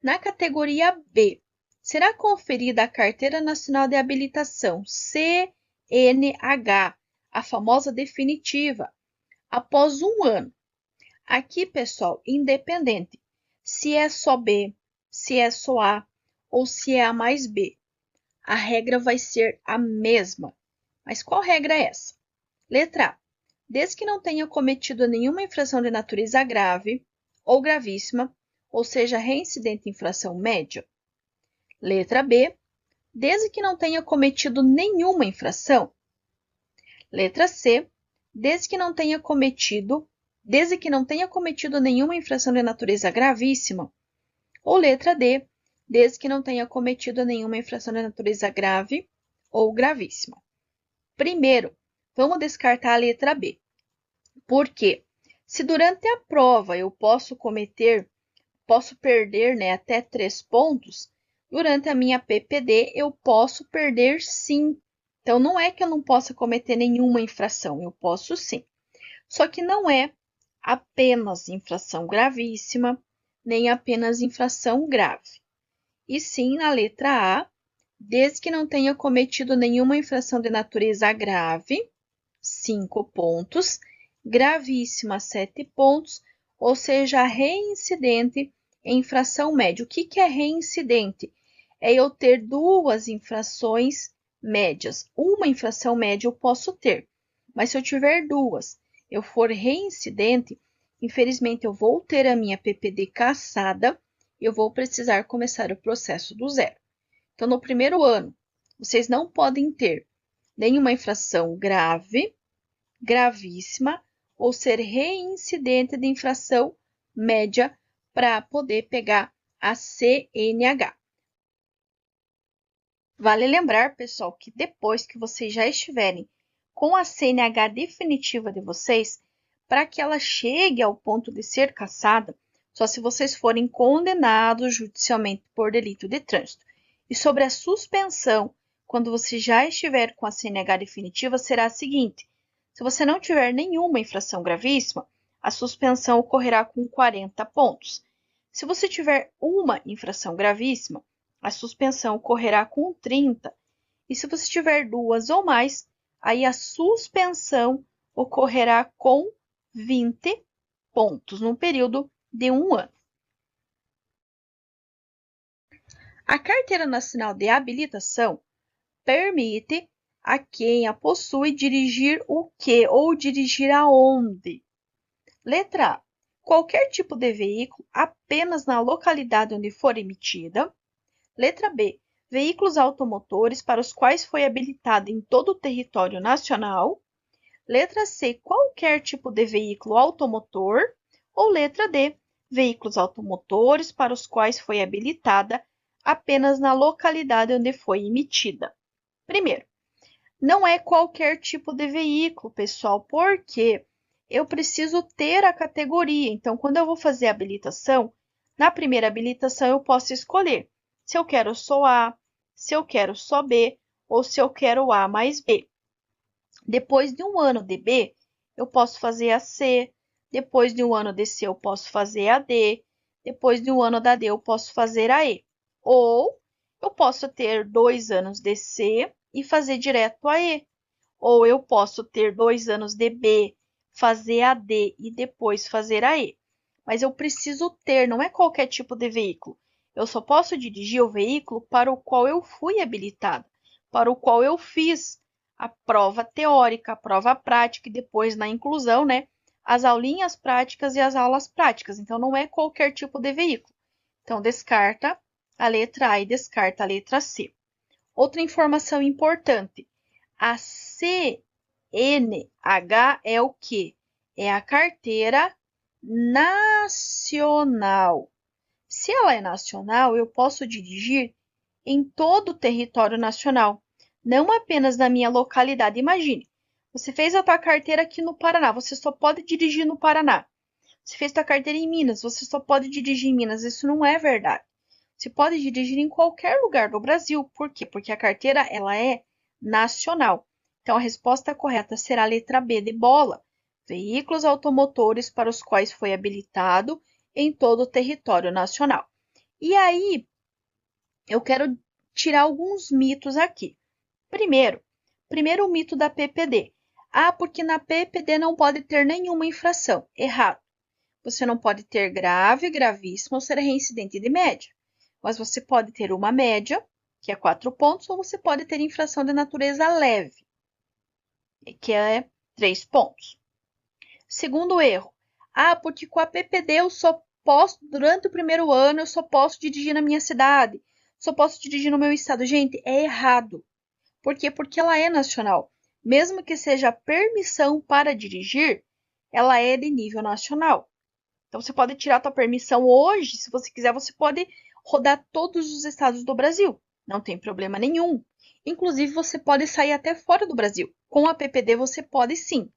Na categoria B, será conferida a Carteira Nacional de Habilitação, CNH, a famosa definitiva, após 1 ano. Aqui, pessoal, independente se é só B, se é só A ou se é A mais B, a regra vai ser a mesma. Mas qual regra é essa? Letra A. Desde que não tenha cometido nenhuma infração de natureza grave ou gravíssima, ou seja, reincidente em infração média. Letra B. Desde que não tenha cometido nenhuma infração. Letra C. Desde que não tenha cometido nenhuma infração de natureza gravíssima. Ou letra D. Desde que não tenha cometido nenhuma infração de natureza grave ou gravíssima. Primeiro, vamos descartar a letra B. Por quê? Se durante a prova eu posso perder, até 3 pontos, durante a minha PPD eu posso perder sim. Então, não é que eu não possa cometer nenhuma infração, eu posso sim. Só que não é apenas infração gravíssima, nem apenas infração grave. E sim, na letra A, desde que não tenha cometido nenhuma infração de natureza grave, 5 pontos, gravíssima, 7 pontos, ou seja, reincidente em infração média. O que é reincidente? É eu ter 2 infrações médias. Uma infração média eu posso ter, mas se eu tiver 2, eu for reincidente, infelizmente eu vou ter a minha PPD cassada e eu vou precisar começar o processo do zero. Então, no primeiro ano, vocês não podem ter nenhuma infração grave, gravíssima ou ser reincidente de infração média para poder pegar a CNH. Vale lembrar, pessoal, que depois que vocês já estiverem com a CNH definitiva de vocês, para que ela chegue ao ponto de ser cassada, só se vocês forem condenados judicialmente por delito de trânsito. E sobre a suspensão, quando você já estiver com a CNH definitiva, será a seguinte: se você não tiver nenhuma infração gravíssima, a suspensão ocorrerá com 40 pontos. Se você tiver uma infração gravíssima, a suspensão ocorrerá com 30. E se você tiver duas ou mais, aí a suspensão ocorrerá com 20 pontos, num período de 1 ano. A Carteira Nacional de Habilitação permite a quem a possui dirigir o quê ou dirigir aonde? Letra A. Qualquer tipo de veículo apenas na localidade onde for emitida. Letra B. Veículos automotores para os quais foi habilitado em todo o território nacional. Letra C. Qualquer tipo de veículo automotor. Ou letra D. Veículos automotores para os quais foi habilitada apenas na localidade onde foi emitida. Primeiro, não é qualquer tipo de veículo, pessoal, porque eu preciso ter a categoria. Então, quando eu vou fazer a habilitação, na primeira habilitação eu posso escolher se eu quero só A, se eu quero só B ou se eu quero A mais B. Depois de 1 ano de B, eu posso fazer a C. Depois de 1 ano de C, eu posso fazer a D. Depois de 1 ano da D, eu posso fazer a E. Ou eu posso ter 2 anos de C e fazer direto a E. Ou eu posso ter 2 anos de B, fazer a D e depois fazer a E. Mas eu preciso ter, não é qualquer tipo de veículo. Eu só posso dirigir o veículo para o qual eu fui habilitado, para o qual eu fiz a prova teórica, a prova prática e depois na inclusão, né, as aulinhas práticas e as aulas práticas. Então, não é qualquer tipo de veículo. Então, descarta a letra A e descarta a letra C. Outra informação importante, a CNH é o quê? É a carteira nacional. Se ela é nacional, eu posso dirigir em todo o território nacional, não apenas na minha localidade. Imagine, você fez a tua carteira aqui no Paraná, você só pode dirigir no Paraná. Você fez a tua carteira em Minas, você só pode dirigir em Minas. Isso não é verdade. Você pode dirigir em qualquer lugar do Brasil. Por quê? Porque a carteira ela é nacional. Então, a resposta correta será a letra B de bola. Veículos automotores para os quais foi habilitado em todo o território nacional. E aí, eu quero tirar alguns mitos aqui. Primeiro o mito da PPD. Ah, porque na PPD não pode ter nenhuma infração. Errado. Você não pode ter grave, gravíssimo ou ser reincidente de média. Mas você pode ter uma média, que é 4 pontos, ou você pode ter infração de natureza leve, que é 3 pontos. Segundo erro. Ah, porque com a PPD eu só posso, durante o primeiro ano, eu só posso dirigir na minha cidade, só posso dirigir no meu estado. Gente, é errado. Por quê? Porque ela é nacional. Mesmo que seja permissão para dirigir, ela é de nível nacional. Então, você pode tirar a tua permissão hoje, se você quiser, você pode rodar todos os estados do Brasil. Não tem problema nenhum. Inclusive, você pode sair até fora do Brasil. Com a PPD, você pode sim,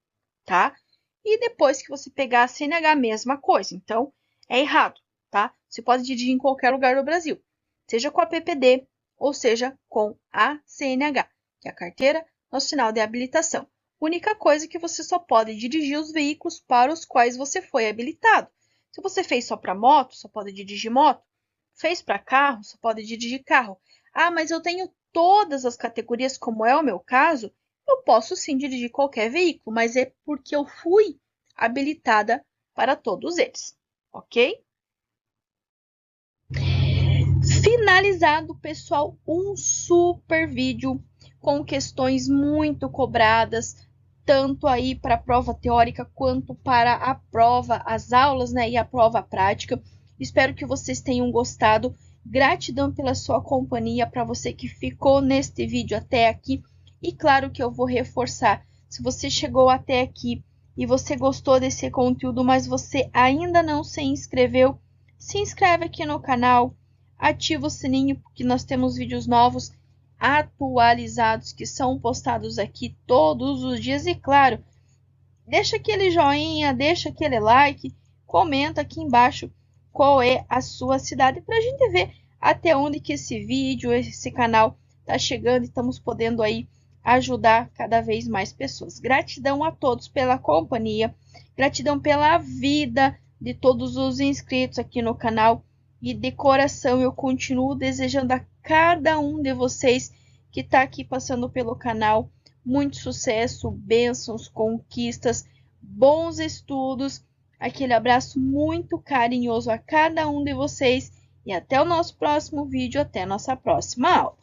tá? E depois que você pegar a CNH, mesma coisa. Então, é errado, tá? Você pode dirigir em qualquer lugar do Brasil, seja com a PPD ou seja com a CNH, que é a Carteira Nacional de Habilitação. Única coisa é que você só pode dirigir os veículos para os quais você foi habilitado. Se você fez só para moto, só pode dirigir moto. Fez para carro, só pode dirigir carro. Ah, mas eu tenho todas as categorias, como é o meu caso, eu posso sim dirigir qualquer veículo, mas é porque eu fui habilitada para todos eles, ok? Finalizado, pessoal, um super vídeo com questões muito cobradas, tanto aí para a prova teórica quanto para a prova, as aulas, né, e a prova prática. Espero que vocês tenham gostado. Gratidão pela sua companhia, para você que ficou neste vídeo até aqui. E claro que eu vou reforçar, se você chegou até aqui e você gostou desse conteúdo, mas você ainda não se inscreveu, se inscreve aqui no canal, ativa o sininho, porque nós temos vídeos novos atualizados que são postados aqui todos os dias. E claro, deixa aquele joinha, deixa aquele like, comenta aqui embaixo qual é a sua cidade para a gente ver até onde que esse vídeo, esse canal está chegando e estamos podendo aí ajudar cada vez mais pessoas. Gratidão a todos pela companhia, gratidão pela vida de todos os inscritos aqui no canal, e de coração eu continuo desejando a cada um de vocês que está aqui passando pelo canal muito sucesso, bênçãos, conquistas, bons estudos. Aquele abraço muito carinhoso a cada um de vocês e até o nosso próximo vídeo, até a nossa próxima aula.